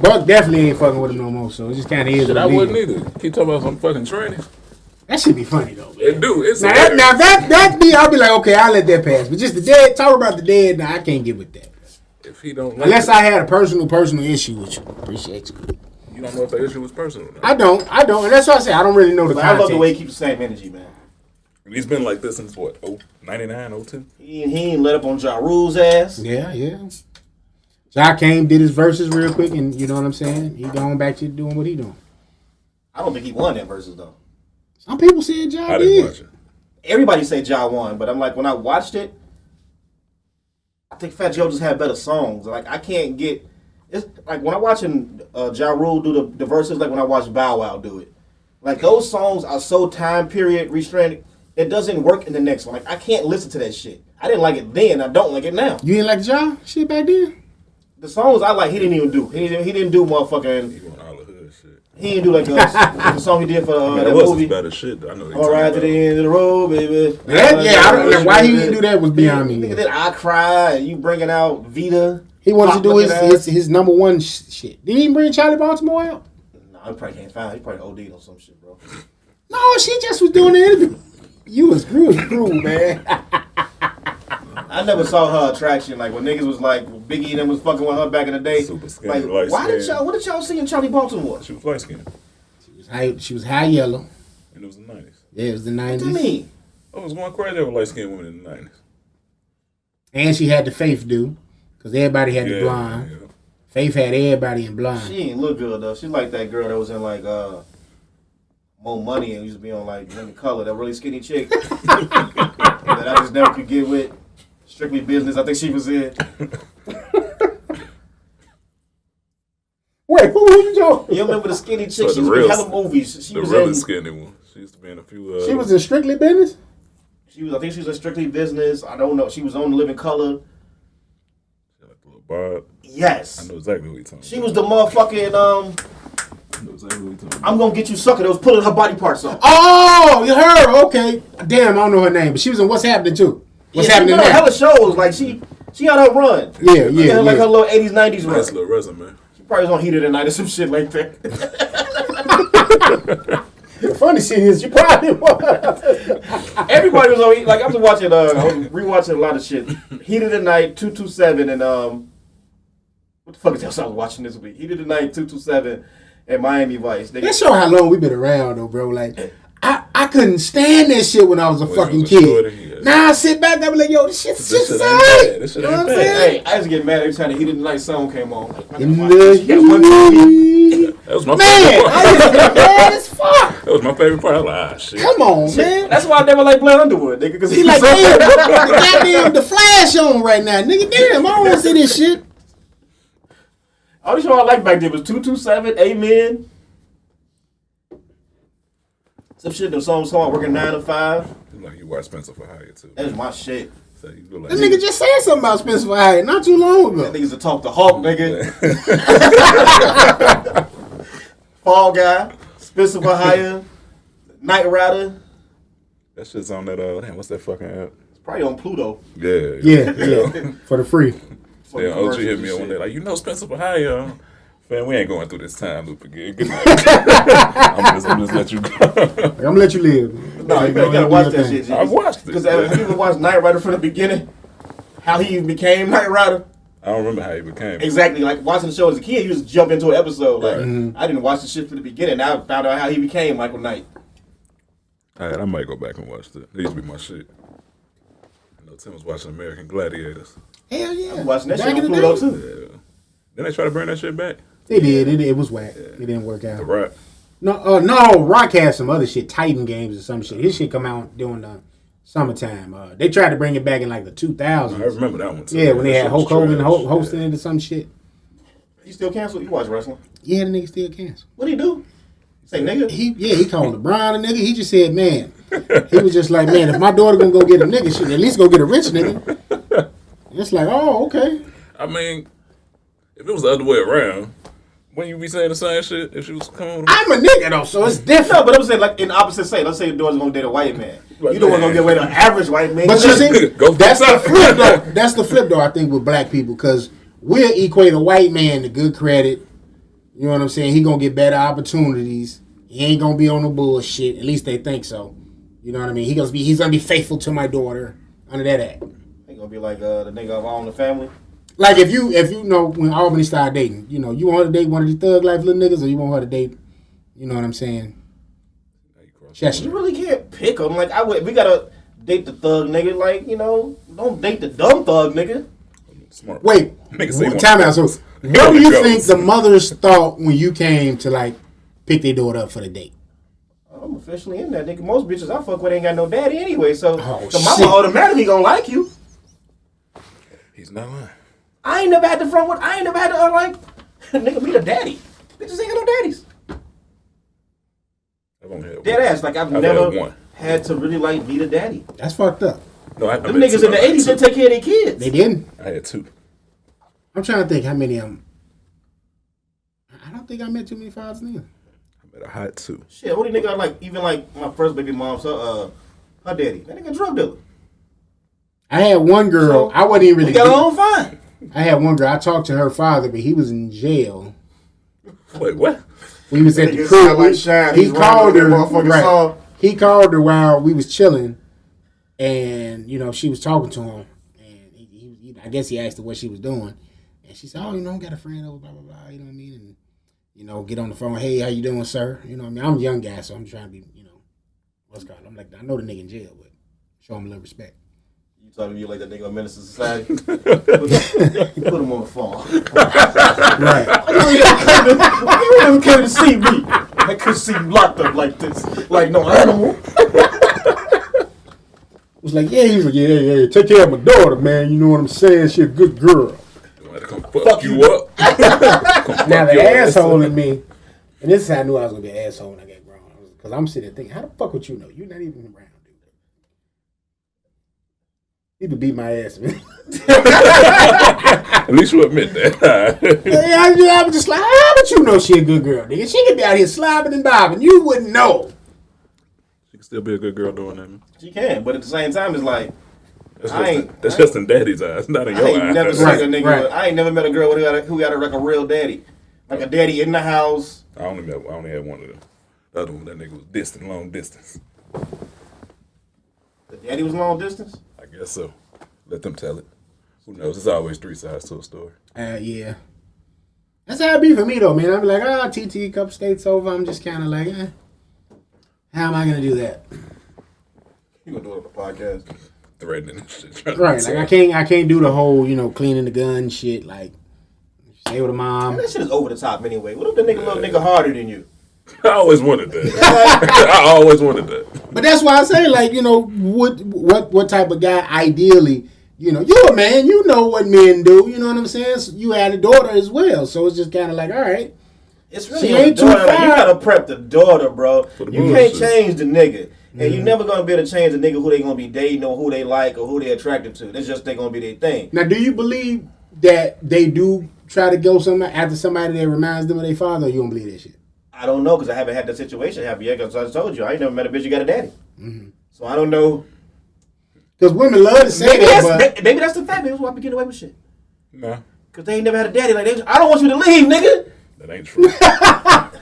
Buck definitely ain't fucking with him no more, so it just kind of is. I wouldn't either. Keep talking about some fucking training. That should be funny though, man. It do. It's now that me, I'll be like, okay, I'll let that pass. But just the dead, talk about the dead. Nah, I can't get with that. If he don't, unless I had a personal issue with you. Appreciate you. You don't know if that issue was personal. I don't, and that's why I say I don't really know the context. I love the way he keeps the same energy, man. He's been like this since what? 99, 02? He ain't let up on Ja Rule's ass. Yeah. Ja came, did his verses real quick, and you know what I'm saying? He going back to doing what he doing. I don't think he won that verses though. Some people said Ja I did. didn't watch it. Everybody say Ja won, but I'm like, when I watched it, I think Fat Joe just had better songs. Like I can't get. It's like when I'm watching Ja Rule do the verses, like when I watch Bow Wow do it. Like those songs are so time period restrained. It doesn't work in the next one. Like I can't listen to that shit. I didn't like it then. I don't like it now. You didn't like Ja shit back then? The songs I like, he didn't even do. He didn't do motherfucking. He went all the hood shit. He didn't do like the song he did for that was movie. Better shit. I know. All right to the end of the road, baby. I don't know why he didn't do that. Was beyond me. Nigga did I Cry and you bringing out Vita. He wanted to do his number one shit. Did he even bring Charlie Baltimore out? No, I probably can't find. He probably OD'd on some shit, bro. No, she just was doing the interview. You was cruel, man. I never saw her attraction. Like when niggas was like Biggie and them was fucking with her back in the day. Super skinny, like, what did y'all see in Charlie Baltimore? She was light skinned. She was high yellow. And it was the 90s. Yeah, it was the 90s. What do you mean? Oh, it was one crazy over light skinned women in the 90s. And she had the Faith do, because everybody had the blonde. Yeah. Faith had everybody in blonde. She ain't look good though. She like that girl that was in like More Money and used to be on like Living Color, that really skinny chick that I just never could get with. Strictly Business, I think she was in. Wait, who you talking? You remember the skinny chick? She was in hella movies. She the was really in, skinny one. She used to be in a few. She was in Strictly Business? I think she was in Strictly Business. I don't know. She was on Living Color. Like the little Bob. Yes. I know exactly what you're talking about. She was the motherfucking I know exactly what you're talking about. I'm gonna get you sucker that was pulling her body parts off. Oh, you heard? Okay. Damn, I don't know her name, but she was in What's Happening too. What's Happening now? Hella now? shows. Like she had her run. Yeah. She had like her little 80s, 90s run. Nice little resume. She probably was on Heated at Night or some shit like that. The funny shit is, you probably was. Everybody was on. Like I was watching, I was rewatching a lot of shit. Heated at Night, 227, and what the fuck is else I was watching this week? Heated at Night, 227, and Miami Vice. That show how long we been around though, bro. Like I couldn't stand that shit when I was a fucking kid. Now I sit back, I be like, yo, this shit's alright. This shit You know ain't what I'm bad. saying? Hey, I used to get mad every time the Heated at Night song came on. Like, In man, the heat. That was my Man, favorite part. I used to get mad as fuck. That was my favorite part. I was like, ah, shit. Come on, man. That's why I never like Blair Underwood, nigga, because He like, damn, the goddamn the Flash on right now, nigga. Damn, I don't want to see this shit. Only show I liked back then was 227, Amen. Some shit, them songs called Working 9 to 5. Like you watch Spencer for Hire too. That was my shit. So you look like This nigga just said something about Spencer Hyatt not too long That ago. niggas to talk to Hulk, nigga. Fall Guy, Spencer for Hire, Knight Rider. That shit's on that. Damn, what's that fucking app? It's probably on Pluto. Yeah. For the free. For Yeah, OG commercials hit and me up one shit. day like, you know Spencer for Hire. Fam, we ain't going through this time loop again. Good night. I'm just let you go. I'm gonna let you live. No, you gotta watch that shit. I watched it. Because have you ever watched Knight Rider from the beginning? How he became Knight Rider? I don't remember how he became. Exactly. Like watching the show as a kid, you just jump into an episode. Like Right. I didn't watch the shit from the beginning. Now I found out how he became Michael Knight. All right, I might go back and watch that. It used to be my shit. I know Tim was watching American Gladiators. Hell yeah. I'm watching that Back shit on in the Pluto day. too. Yeah. Then they try to bring that shit back. They did. It was whack. It didn't work The out. Rock. No. Rock had some other shit, Titan games or some shit. His shit come out during the summertime. They tried to bring it back in like the 2000s. I remember that one too. Yeah, when they That had shit was Hulk Hogan trash. hosting it or some shit. He still canceled? You watch wrestling? Yeah, the nigga still canceled. What'd he do? Say nigga? He called LeBron a nigga. He just said, man. He was just like, man, if my daughter gonna go get a nigga, she at least go get a rich nigga. It's like, oh, okay. I mean, if it was the other way around, wouldn't you be saying the same shit if she was coming with him? I'm a nigga though, so it's No, different. but I'm saying like in the opposite side. Let's say your daughter's gonna date a white man. Like, You don't want to man. get away with an average white man. But you see, Go that's the fuck flip though. That's the flip though. I think with black people, because we'll equate a white man to good credit. You know what I'm saying? He gonna get better opportunities. He ain't gonna be on the bullshit. At least they think so. You know what I mean? He's gonna be faithful to my daughter under that act. He gonna be like the nigga of All in the Family. Like if you know when Albany started dating, you know, you want her to date one of these thug life little niggas, or you want her to date, you know what I'm saying? You Chester. really can't pick them. Like we gotta date the thug nigga. Like don't date the dumb thug nigga. Smart. Wait, Nigga say one. time out. So, what do you think the mothers thought when you came to like pick their daughter up for the date? I'm officially in that nigga. Most bitches I fuck with ain't got no daddy anyway, so Oh, the mama shit. automatically gonna like you. He's not lying. I ain't never had to like nigga meet a daddy. Bitches ain't got no daddies. I've only had Dead one. ass. Like I've I've never had one. had to really like meet a daddy. That's fucked up. No, I Them met niggas two. in the I met 80s two. didn't take care of their kids. They didn't. I had two. I'm trying to think how many of them. I don't think I met too many fathers neither. I met a hot two. Shit, only nigga I like, even like my first baby mom, so her daddy. That nigga a drug dealer. I had one girl. So, I wasn't even really. We got along fine. I had one girl. I talked to her father, but he was in jail. Wait, what? We was at the Nigga crib. sound like Shine. He He's called running her. that motherfucking Right. song. He called her while we was chilling, and you know she was talking to him, and he I guess he asked her what she was doing, and she said, "Oh, you know, I got a friend over, blah blah blah." You know what I mean? And you know, get on the phone. Hey, how you doing, sir? You know what I mean? I'm a young guy, so I'm trying to be, you know, what's called. I'm like, I know the nigga in jail, but show him a little respect. You talking to me like that nigga on Minister Society? Put him on the phone. Right. You never came to see me. I couldn't see you locked up like this. Like no animal. Was like, yeah, he was like, yeah, take care of my daughter, man. You know what I'm saying? She a good girl. I'm gonna come fuck you up. Come Now fuck the your ass asshole up. in me, and this is how I knew I was gonna be an asshole when I got grown. Because I'm sitting there thinking, how the fuck would you know? You're not even around, dude. He could beat my ass, man. At least you admit that. I was just like, how would you know she a good girl, nigga? She could be out here slobbing and bobbing. You wouldn't know. She can still be a good girl doing that, man. She can, but at the same time, it's like That's just in daddy's eyes, not in your eyes. Never seen Right, a nigga. right. I ain't never met a girl who got like a real daddy, like a daddy in the house. I only had one of them. The other one, that nigga was long distance. The daddy was long distance. I guess so. Let them tell it. Who knows? There's always three sides to a story. Yeah. That's how it be for me, though, man. I be like, TT, a couple states over. I'm just kind of like, how am I going to do that? You gonna do it on the podcast? Threatening and shit. Right. Like, I can't do the whole, cleaning the gun shit. Like, stay with a mom. Man, that shit is over the top anyway. What if the nigga little nigga harder than you? I always wanted that. I always wanted that. But that's why I say, like, what type of guy ideally, you're a man, you know what men do, you know what I'm saying? So you had a daughter as well, so it's just kind of like, all right. It's really She on the ain't too daughter. Like, you far. gotta prep the daughter, bro. the You bullshit. can't change the nigga. And you're never gonna be able to change the nigga who they gonna be dating or who they like or who they attracted to. That's just they gonna be their thing. Now, do you believe that they do try to go after somebody that reminds them of their father, or you don't believe that shit? I don't know because I haven't had that situation happen yet. Because I told you I ain't never met a bitch who got a daddy. So I don't know. Because women love to say Maybe that, maybe that's the fact. Maybe that's why I be getting away with shit. Nah, Because they ain't never had a daddy like that. I don't want you to leave, nigga. that ain't true. That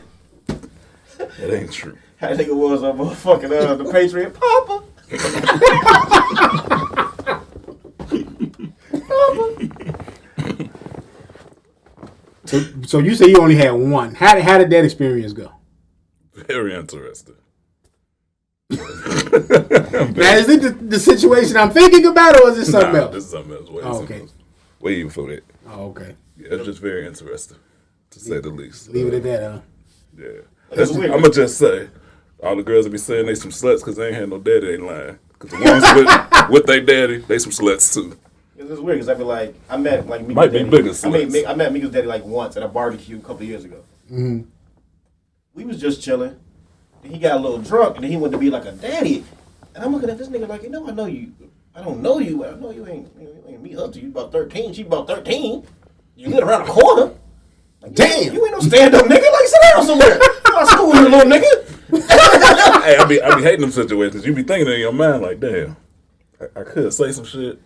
ain't true. How that nigga was on motherfucking the Patriot Papa. So you say you only had one. How did that experience go? Very interesting. Now, is it the situation I'm thinking about, or is it something else? This is something else. Okay. Way before that. Oh, okay. Yeah, it's just very interesting, to say the least. Leave it at that, huh? Yeah. It's weird. I'm going to just say, all the girls that be saying they some sluts because they ain't had no daddy, they lying. Because the ones with their daddy, they some sluts too. It's just weird because I feel like I met like Mika's Might be daddy. bigger I met Mika's daddy like once at a barbecue a couple of years ago. Mm-hmm. We was just chilling. And he got a little drunk and then he wanted to be like a daddy. And I'm looking at this nigga like, I know you. I don't know you. I know you ain't me up to you about 13. She about 13. You live around the corner. Like, Damn. You ain't no stand-up nigga. Like, sit down somewhere. You out of school, you little nigga. Hey, I be hating them situations. You be thinking in your mind like, damn, I could say some shit,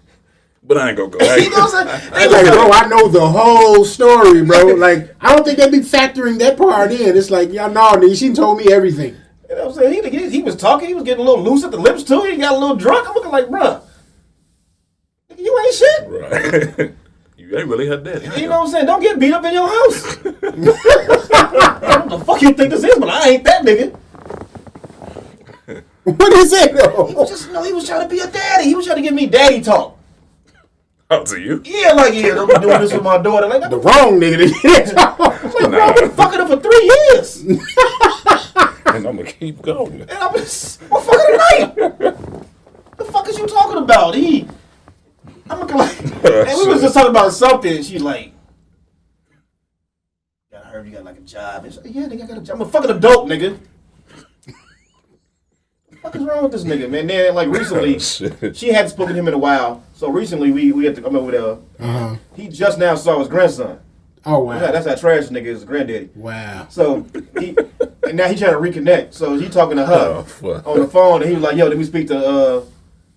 but I ain't gonna go. You know what I'm saying? Like, bro, I know the whole story, bro. Like, I don't think they be factoring that part in. It's like, y'all know, nigga, she told me everything. You know what I'm saying? He was talking. He was getting a little loose at the lips, too. He got a little drunk. I'm looking like, bruh, nigga, you ain't shit. Right. You ain't really her daddy. You know what I'm saying? Don't get beat up in your house. What the fuck you think this is? But I ain't that nigga. What is it, He though? was just, he was trying to be a daddy. He was trying to give me daddy talk. Up to you. Yeah, like, yeah, don't be doing this with my daughter. Like, The wrong nigga. like, bro, I've been fucking her for 3 years. And I'm gonna keep going. And I'm fucking tonight. The fuck is you talking about? I'm looking like, and we was just talking about something. She's like, I heard you got like a job. And she's like, yeah, nigga, I got a job. I'm a fucking adult, nigga. What the fuck is wrong with this nigga, man? Then, like, recently, Shit. she hadn't spoken to him in a while. So recently, we had to come over there. Uh-huh. He just now saw his grandson. Oh, wow. That's how trash nigga is, his granddaddy. Wow. So, and now he trying to reconnect. So he talking to her Oh, fuck. on the phone, and he was like, yo, let me speak to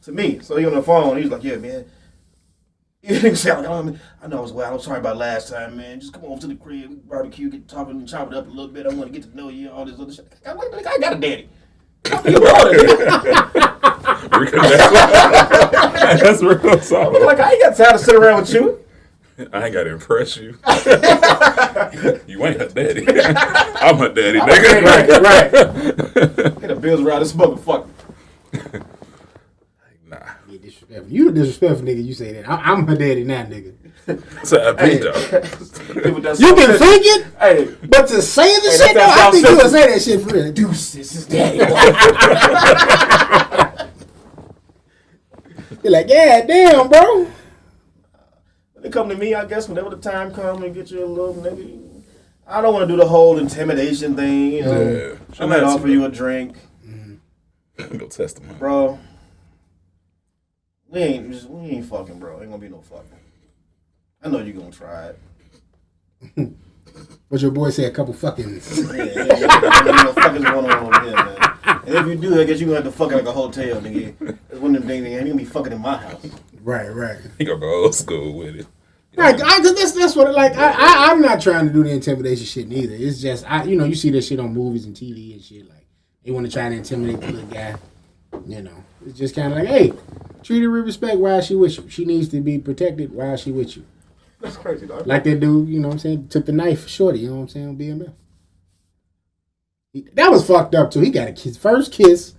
me. So he on the phone, he was like, yeah, man. He said, like, I know I was wild. I'm sorry about last time, man. Just come over to the crib, we barbecue, get talking and chop it up a little bit. I want to get to know you, all this other shit. I'm like, nigga, I got a daddy. I'm your daughter, nigga. That's real solid. Like, I ain't got time to sit around with you. I ain't gotta impress you. You ain't her daddy. I'm her daddy, nigga. Right. Get the bills around this motherfucker. Nah. You disrespectful. You the disrespectful nigga, you say that. I'm her daddy now, nigga. That's how I be, though. You can think it, Hey, but to say the Hey, shit, though, that's I think how you would say that shit for real. Deuce, this is daddy. You're like, yeah, damn, bro. They come to me, I guess, whenever the time comes and get you a little nigga. I don't want to do the whole intimidation thing, you know. Yeah. I might offer you a drink. Go test them. Bro, We ain't fucking, bro. Ain't gonna be no fucking. I know you gonna try it. What your boy say? A couple fucking. Yeah, no fucking's going on over here, man. And if you do, I guess you gonna have to fuck it like a hotel, nigga. It's one of them things, nigga. Ain't gonna be fucking in my house. Right. He gonna go old school with it. Right, cause that's what I'm not trying to do the intimidation shit neither. It's just you see this shit on movies and TV and shit like they want to try to intimidate the little guy. It's just kind of like, hey, treat her with respect while she with you. She needs to be protected while she with you. That's crazy, dog. Like that dude, you know what I'm saying, took the knife for Shorty, you know what I'm saying, on BMF. That was fucked up too. He got his first kiss.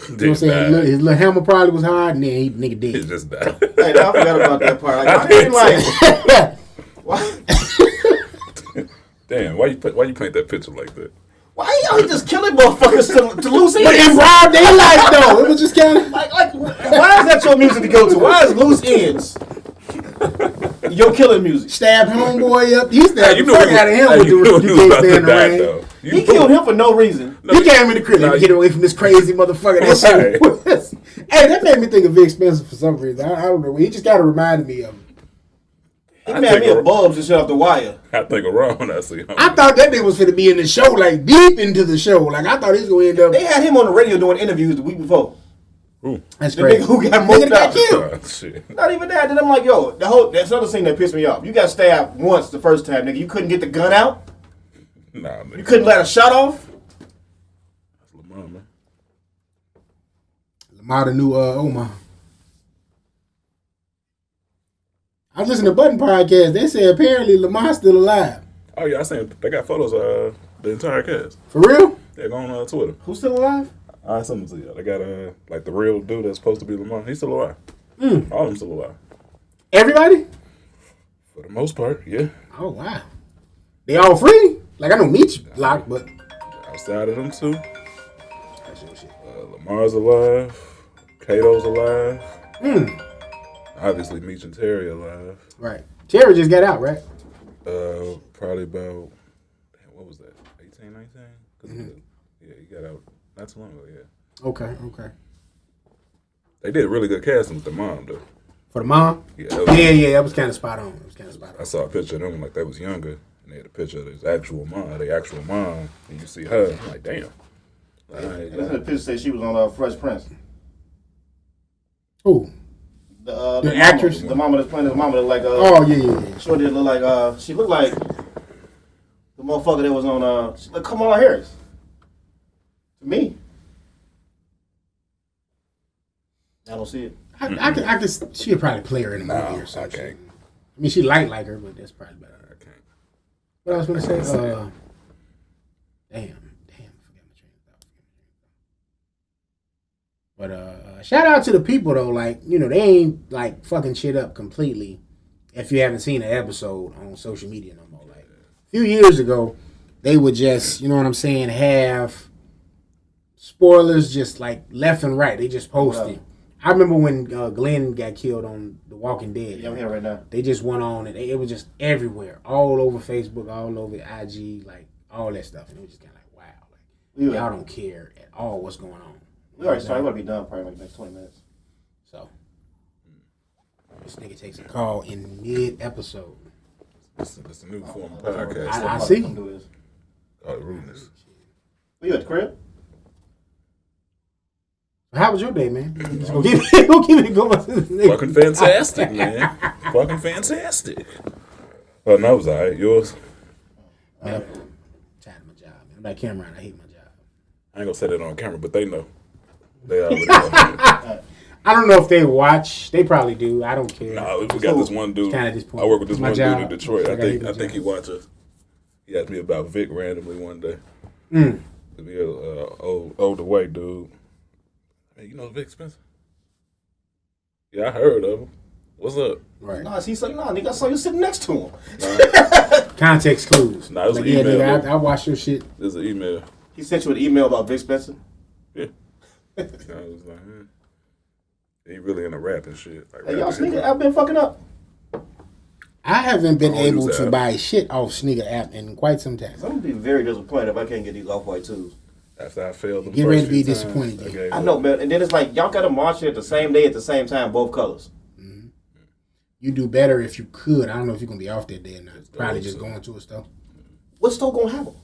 You know what I'm saying? His little hammer probably was hard, and then nigga dead. He just died. Hey, I forgot about that part. Like, why? Damn, why you paint that picture like that? Why y'all just killing motherfuckers to loose ends? But in broad daylight though, it was just kind of like, why is that your music to go to? Why is loose ends your killing music? Stab homeboy up. He stabbed the fuck out of him with the you can't stand the rain. He killed him for no reason. He came in the crib. Let me get away from this crazy motherfucker. That shit was. Hey, that made me think of Vic Spencer for some reason. I don't know. He just kind of reminded me of him. He made me of Bubs and shit off the wire. I think of wrong when I see him. I thought that nigga was finna be in the show, like deep into the show. Like I thought he was gonna end up. They had him on the radio doing interviews the week before. Ooh. That's The crazy. nigga who got moved out. killed. Oh, shit. Not even that. Then I'm like, yo, that's another thing that pissed me off. You got stabbed once the first time, nigga. You couldn't get the gun out. Nah, nigga. You couldn't let a shot off. That's Lamar, man. Lamar the new Omar. I was listening to Button Podcast. They say apparently Lamar's still alive. Oh yeah, I seen they got photos of the entire cast. For real? They're going on Twitter. Who's still alive? I sent them to you. They got like the real dude that's supposed to be Lamar. He's still alive. All of them still alive. Everybody? For the most part, yeah. Oh wow. They all free? Like I know Meech locked, but Outside of them two, Lamar's alive. Kato's alive. Obviously, Meech and Terry alive. right. Terry just got out, right? Probably about, damn, what was that? 18, 19? Yeah, he got out not too long ago. Yeah. Okay. They did really good casting with the mom though. For the mom? Yeah, That was kind of spot on. I saw a picture of them like they was younger, and they had a picture of his actual mom, and you see her. I'm like, damn. That's the picture say she was on Fresh Prince. Who? The The mama, actress? the mama that's playing his mama, like Oh yeah. Sure did look like she looked like the motherfucker that was on she looked Kamala Harris. To me. I don't see it. I could. She'd probably play her in a movie or something. I can't. I mean, she like her, but that's probably better. I can't. What I was gonna say? Damn, I forgot my train of thought. But shout out to the people though. Like they ain't like fucking shit up completely. If you haven't seen an episode on social media no more, like a few years ago, they would just what I'm saying have spoilers just like left and right. They just posted. I remember when Glenn got killed on The Walking Dead. Yeah, I'm here right now. They just went on and it was just everywhere, all over Facebook, all over IG, like all that stuff, and it was just kind of like, wow, like y'all don't care at all what's going on. We already started. We're gonna be done probably like the next 20 minutes. So this nigga takes a call in mid-episode. It's a new form of podcast. I see. Come do this. Oh, the rudeness. Were you at the crib? How was your day, man? Just gonna keep it going. Fucking fantastic, man. Fucking fantastic. Oh, no, it was all right. Yours? Man, I'm tired of my job, man. I'm like Cameron. I hate my job. I ain't gonna say that on camera, but they know. They already know. I don't know if they watch. They probably do. I don't care. Nah, we got this one dude. Kinda disappointing. I work with this My one job. dude in Detroit. I think job. he watches. He asked me about Vic randomly one day. To be a older white dude. Hey, you know Vic Spencer? Yeah, I heard of him. What's up? Right. Nah, he said, nah, nigga, I saw you sitting next to him. Context clues. Nah, it was like, an email. nigga, I watch your shit. There's an email. He sent you an email about Vic Spencer? Yeah. I was like, he really into rap and shit. Like, Hey, y'all sneaker I've been fucking up. I haven't been I don't able use to the app. buy shit off Sneaker app in quite some time. I'm gonna be very disappointed if I can't get these off-white twos. After I failed them Get ready first to be few disappointed times, again. I know, man. And then it's like y'all got to march at the same day at the same time, both colors. You do better if you could. I don't know if you're gonna be off that day or not. Probably just so. going to a store. What's store gonna have them?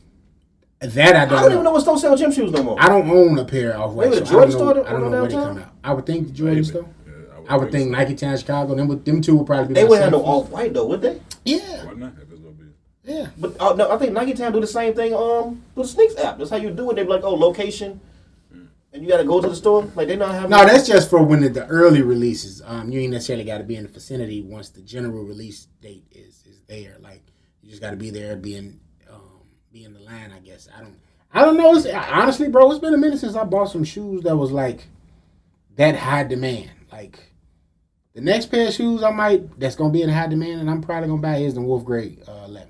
That I I don't even know what store sell gym shoes no more. I don't own a pair of Off-White. Maybe the so Jordan I store don't know, I don't know where they downtown? come out. I would think the Jordan Maybe. store. Yeah, I would think Nike Town Chicago. Them two would probably be. They my wouldn't have no safest. Off-White though, would they? Yeah, Why not? If it's gonna be. yeah. But no, I think Nike Town do the same thing. Through the Sneaks app. That's how you do it. They be like, oh, location, and you got to go to the store. Like they not having. No, that's just for when the early releases. You ain't necessarily got to be in the vicinity once the general release date is there. Like you just got to be there, be in the line. I guess I don't know. Honestly, bro, it's been a minute since I bought some shoes that was like that high demand. Like the next pair of shoes that's gonna be in high demand, and I'm probably gonna buy is the Wolf Gray 11s,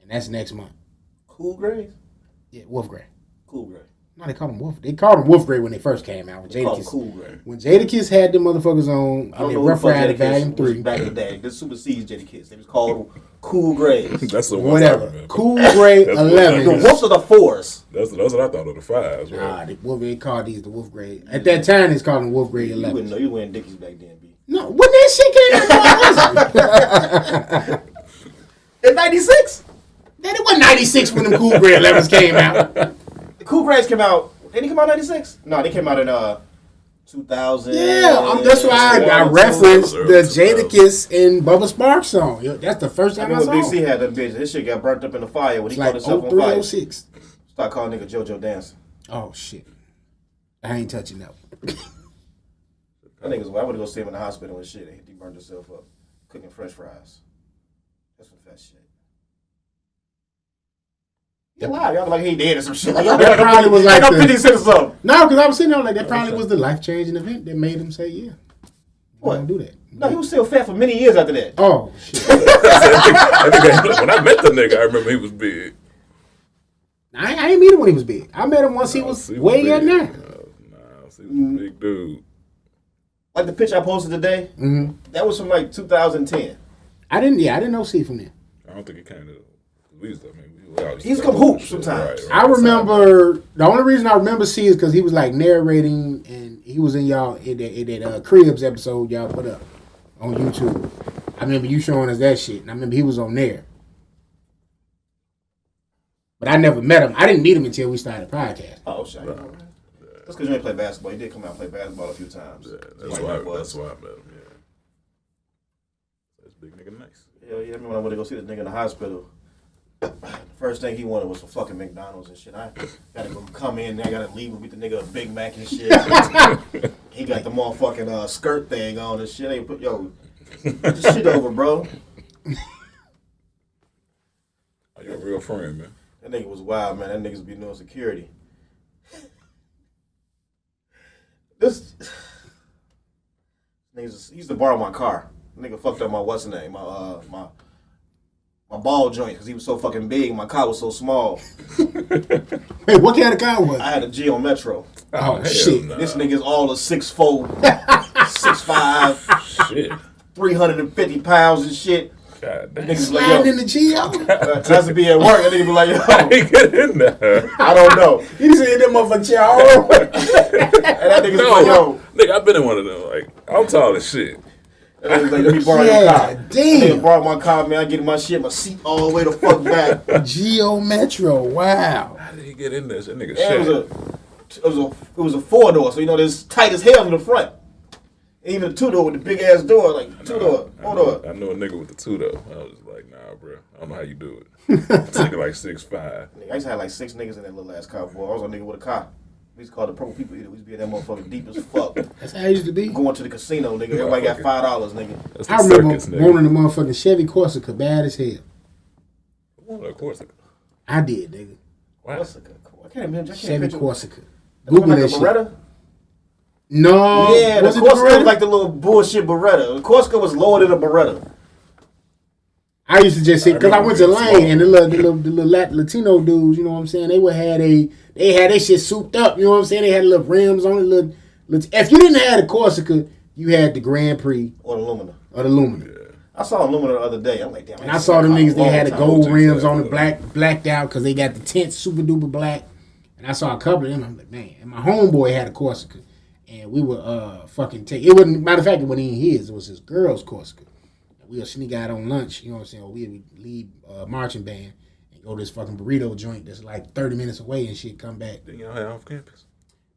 and that's next month. Cool Grays. Yeah, Wolf Gray. Cool Gray. No, they called them Wolf. They called them Wolf Gray when they first came out. When They call them Jadakiss, Cool Gray. when Jadakiss had them motherfuckers on, I and don't they know Rough who the fuck Rider Volume Jadakiss was 3. back in the day. This supersedes Jadakiss. They was called Cool Grays. That's the one. Whatever. Cool Gray That's what I 11. The Wolves are the fours. That's what I thought of the fives. Right? Nah, they called these the Wolf Gray. At that time, it's called them Wolf Gray You wouldn't 11. know. You wearing Dickies back then, B. No, when that shit came out, In '96, then it wasn't 96 when them Cool Gray 11s came out. the Cool Grays came out. Didn't they come out in '96? No, they came out in 2000. Yeah, that's why I referenced the Jadakiss and Bubba Sparks song. Yo, that's the first I time I remember saw Big C it. had that bitch. His shit got burnt up in the fire when he It's caught like himself on 03, fire. 06. Start calling nigga JoJo Dance. Oh, shit. I ain't touching that one. That nigga's. I would go see him in the hospital and shit. He burned himself up cooking French fries. That's some fat shit. He alive. Y'all like he dead or some shit. Like, y'all That probably was like got the- 50 cents or something. No, because I was sitting there like that probably was the life-changing event that made him say, yeah. What? Don't do that. No, he was still fat for many years after that. Oh, shit. I think when I met the nigga, I remember he was big. I ain't meet him when he was big. I met him once he was way big. at now. Nah, he was a big dude. Like the picture I posted today, Mm-hmm. that was from like 2010. I didn't know C from there. I don't think it came to. We used to. I mean, we all used He's to come play hoop shit. sometimes. I remember the only reason I remember C is because he was like narrating and he was in that Cribs episode y'all put up on YouTube. I remember you showing us that shit, and I remember he was on there. But I never met him. I didn't meet him until we started the podcast. Oh, shit. That's because you ain't play basketball. He did come out and play basketball a few times. Yeah, Like that's why. that was. That's why I met him. Yeah. That's big nigga nice. Yeah, I remember when I went to go see this nigga in the hospital. First thing he wanted was some fucking McDonald's and shit. I gotta go come in there, I gotta leave and get the nigga a Big Mac and shit. He got the motherfucking skirt thing on and shit. Ain't put get this shit over, bro. Oh, you're a real friend, man. That nigga was wild, man. That nigga's be doing security. This niggas he used to borrow my car. Nigga fucked up my what's the name? My ball joint because he was so fucking big. My car was so small. Wait, what kind of car was it? I had a Geo Metro. Oh, hell shit. nah. This nigga's all a 6'4", 6'5", Shit. 350 pounds and shit. God damn. Niggas like, Sliding yo, in the Geo. that's to be at work. That nigga be like, yo, He get in there. I don't know. You just hit them motherfucker, y'all. And that nigga's No, like, yo, nigga, I've been in one of them. Like, I'm tall as shit. that nigga's like, let me borrow your car. Yeah, That nigga damn. borrowed my car, man. I get in my shit, my seat all the way the fuck back. Geo Metro, wow. How did he get in there? That nigga And shit. it was a 4-door, so you know there's tight as hell in the front. Even a 2-door with the big ass door, like 2-door, 4-door. I know a nigga with the 2 though. I was just like, nah, bro. I don't know how you do it. Nigga like 6'5". I used to have like 6 niggas in that little ass car, boy. I was a nigga with a car. We used to call the purple people eater. We used to be in that motherfucker deep as fuck. That's how it used to be. Going to the casino, nigga. Everybody got $5, nigga. That's the I remember circus, nigga. wanting the motherfucking Chevy Corsica bad as hell. Well, of course. I did, nigga. Wow. Corsica. I can't remember. I can't Chevy picture. Corsica. The one Google like that a shit. Beretta? No. Yeah, the was it Corsica Beretta? was like the little bullshit Beretta. The Corsica was lower than a Beretta. I used to just see because I went to remember being Lane and the little Latino dudes, you know what I'm saying? They had their shit souped up, you know what I'm saying? They had little rims on it, little if you didn't have the Corsica, you had the Grand Prix Or the Lumina. or the Lumina. I saw a Lumina the other day. I'm like, damn. And I saw them niggas, they had the the gold time. rims on the blacked out because they got the tint super duper black. And I saw a couple of them. I'm like, man. And my homeboy had a Corsica. And we would fucking take... It wasn't... Matter of fact, it wasn't even his. It was his girl's Corsica. We would sneak out on lunch. You know what I'm saying? Or we would leave marching band and go to this fucking burrito joint that's like 30 minutes away and shit, come back. Then y'all had off campus?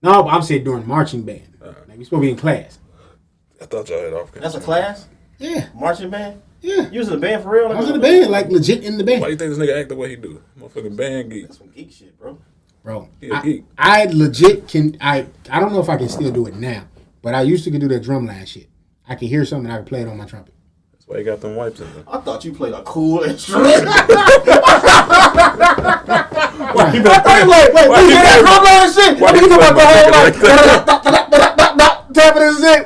No, but I'm saying during marching band. Like, we supposed to be in class. I thought y'all had off campus. That's a class? Yeah. Marching band? Yeah. You was in the band for real? I was in the band, like legit in the band. Why you think this nigga act the way he do? Motherfucking band geek. That's some geek shit, bro. Bro, Geek. I legit can... I don't know if I can still do it now, but I used to do that drumline shit. I could hear something and I could play it on my trumpet. That's why you got them wipes in there. I thought you played a cool instrument. Wait, you hear that drumline and shit? Why You you know about the play whole my like nigga tapping his shit.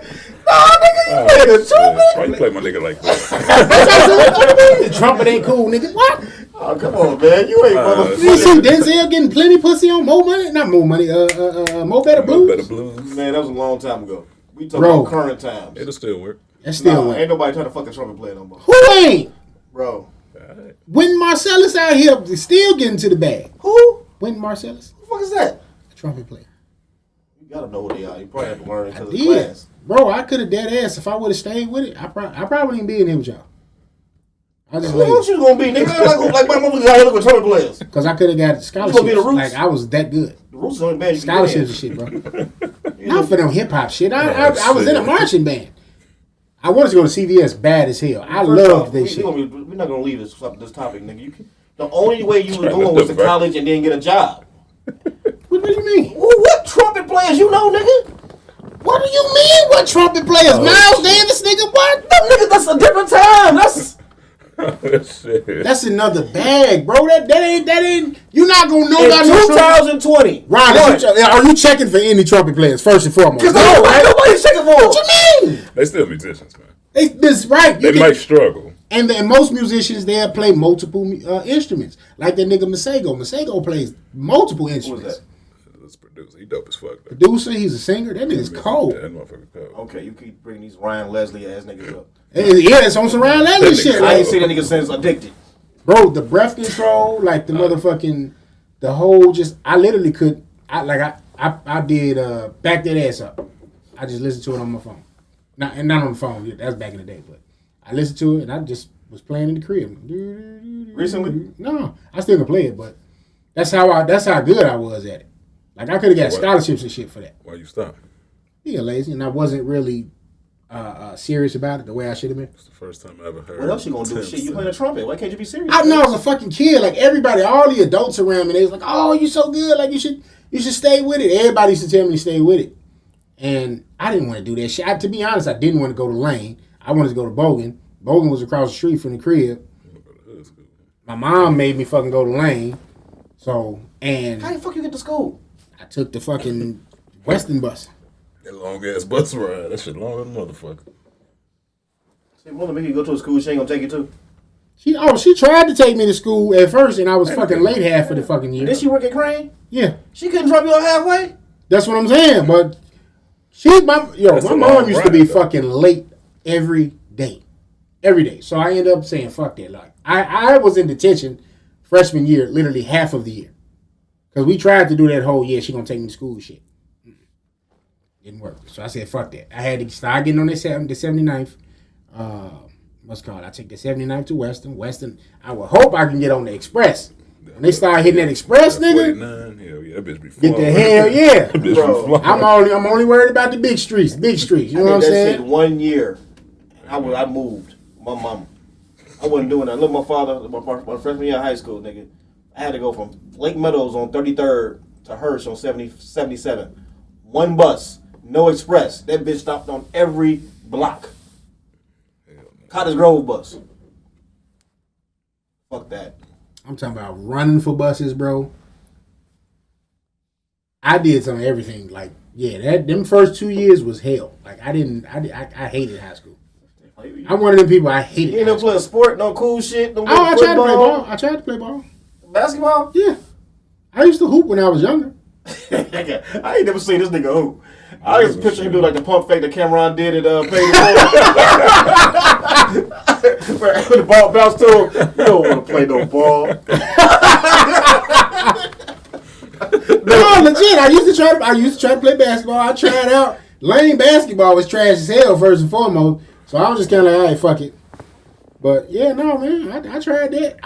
Nah, nigga, you played a trumpet. Why you play my nigga like that? The trumpet ain't cool, nigga. What? Oh, come on, man. You ain't motherfucker. You see Denzel getting plenty pussy on Mo Money? Not Mo Money, Mo Better Blues. Better blues. Man, that was a long time ago. We talking Bro. about current times. It'll still work. That's still Nah, one. ain't nobody trying to fucking trumpet play no more. Who ain't? Bro. Alright. When Marcellus out here still getting to the bag. Who? When Marcellus, Who the fuck is that? a trumpet player. You gotta know who they are. You probably have to learn it I because of did. class. Bro, I could have dead ass if I would have stayed with it. I probably wouldn't be in here with y'all. I just Who else lazy. you gonna be, nigga? Like my motherfuckers out here looking at trumpet players. Because I could have got You scholarships. gonna be the Roots? Like, I was that good. The Roots is the only band you can Scholarships get and in. shit, bro. Not for them hip-hop shit. I was in a shit. marching band. I wanted to go to CVS bad as hell. I First loved off, this shit. we're not gonna leave this topic, nigga. The only way you was Trying to going was to divert. college and then get a job. What do you mean? What trumpet players you know, nigga? What do you mean? What trumpet players? Miles Davis, nigga? What? Them niggas, that's a different time. That's Shit. That's another bag, bro. That ain't. You're not gonna know in about no trumpet. 2020. Ron, are you checking for any trumpet players first and foremost? Because nobody's checking for What them. you mean? They still musicians, man. This right. They might struggle. And most musicians they'll play multiple instruments. Like that nigga Masego. Masego plays multiple instruments. that? This producer, he dope as fuck. Though. Producer, he's a singer. That nigga's cold. Yeah, that motherfucker cold. Okay, you keep bringing these Ryan Leslie ass niggas up. Yeah, it's on some Ryan Leslie That shit. nigga I Like, ain't seen that nigga since Addicted. bro, the breath control, like the motherfucking, the whole just, I literally could, I did back that ass up. I just listened to it on my phone. Not on the phone. That was back in the day, but I listened to it and I just was playing in the crib. Recently? No, I still can play it, but that's how good I was at it. Like I could have got scholarships and shit for that. Why you stop? Being lazy, and I wasn't really serious about it the way I should have been. It's the first time I ever heard. What else you gonna do? Shit, you playing the trumpet. Why can't you be serious? I know I was a fucking kid. Like everybody, all the adults around me, they was like, "Oh, you so good. Like you should stay with it." Everybody used to tell me to stay with it, and I didn't want to do that shit. To be honest, I didn't want to go to Lane. I wanted to go to Bogan. Bogan was across the street from the crib. My mom made me fucking go to Lane. So and How the fuck you get to school? I took the fucking Western bus. That long ass bus ride. That shit longer than motherfucker. See, mother make you go to a school she ain't gonna take you to. She tried to take me to school at first, and I was fucking late half of the fucking year. Did she work at Crane? Yeah, She couldn't drop you off halfway? that's what I'm saying. But my That's a mom long used to be ride, though. fucking late every day. So I ended up saying fuck that. Like I was in detention freshman year, literally half of the year, because we tried to do that whole year. She gonna take me to school shit. Didn't work. So I said fuck that. I had to start getting on the 79th. What's it called? I take the 79th to Western. I would hope I can get on the Express. When they start hitting that Express, nigga, 49, hell yeah, that bitch be get flowing. the hell yeah. That bitch Bro, be flowing. I'm only worried about the big streets. You know what I'm that saying? shit 1 year. I moved. My mama. I wasn't doing that. Look, my father, my freshman year of high school, nigga. I had to go from Lake Meadows on 33rd to Hirsch on 77. One bus, no express. That bitch stopped on every block. Cottage Grove bus. Fuck that. I'm talking about running for buses, bro. I did some of everything. Like, yeah, them first 2 years was hell. Like, I hated high school. I'm one of them people I hated. You ain't never play a sport, no cool shit, no I tried to play football, ball. I tried to play ball. basketball. Yeah. I used to hoop when I was younger. I ain't never seen this nigga hoop. I just picture him do like the pump fake that Cameron did at Pay When the ball bounced to him, you don't want to play no ball. No, legit. I used to try to play basketball. I tried out. Lane basketball was trash as hell first and foremost. So I was just kind of like, all right, fuck it. But yeah, no, man, I tried that.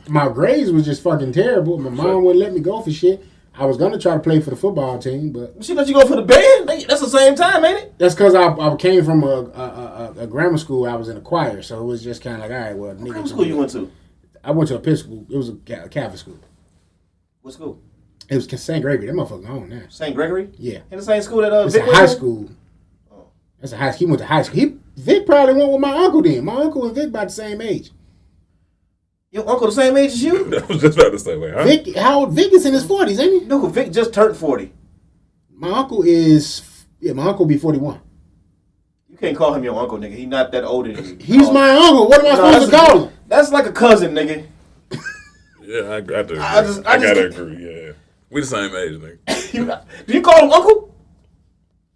My grades was just fucking terrible. My mom wouldn't let me go for shit. I was gonna try to play for the football team, but She let you go for the band? That's the same time, ain't it? that's because I came from a grammar school. I was in a choir, so it was just kind of like, all right, well, What school you went to? I went to a Episcopal. It was a Catholic school. What school? It was St. Gregory. That motherfucker on there. St. Gregory? Yeah. In the same school that It's a Vic went high to? school. That's a high school. He went to high school. Vic probably went with my uncle then. My uncle and Vic about the same age. Your uncle the same age as you? I was just about to say, wait, huh? Vic, how old? Vic is in his 40s, ain't he? No, Vic just turned 40. My uncle be 41. You can't call him your uncle, nigga. He not that old than you. He's my uncle. What am I supposed to call him? That's like a cousin, nigga. Yeah, I do. I gotta agree. Yeah, we the same age, nigga. Do you call him uncle?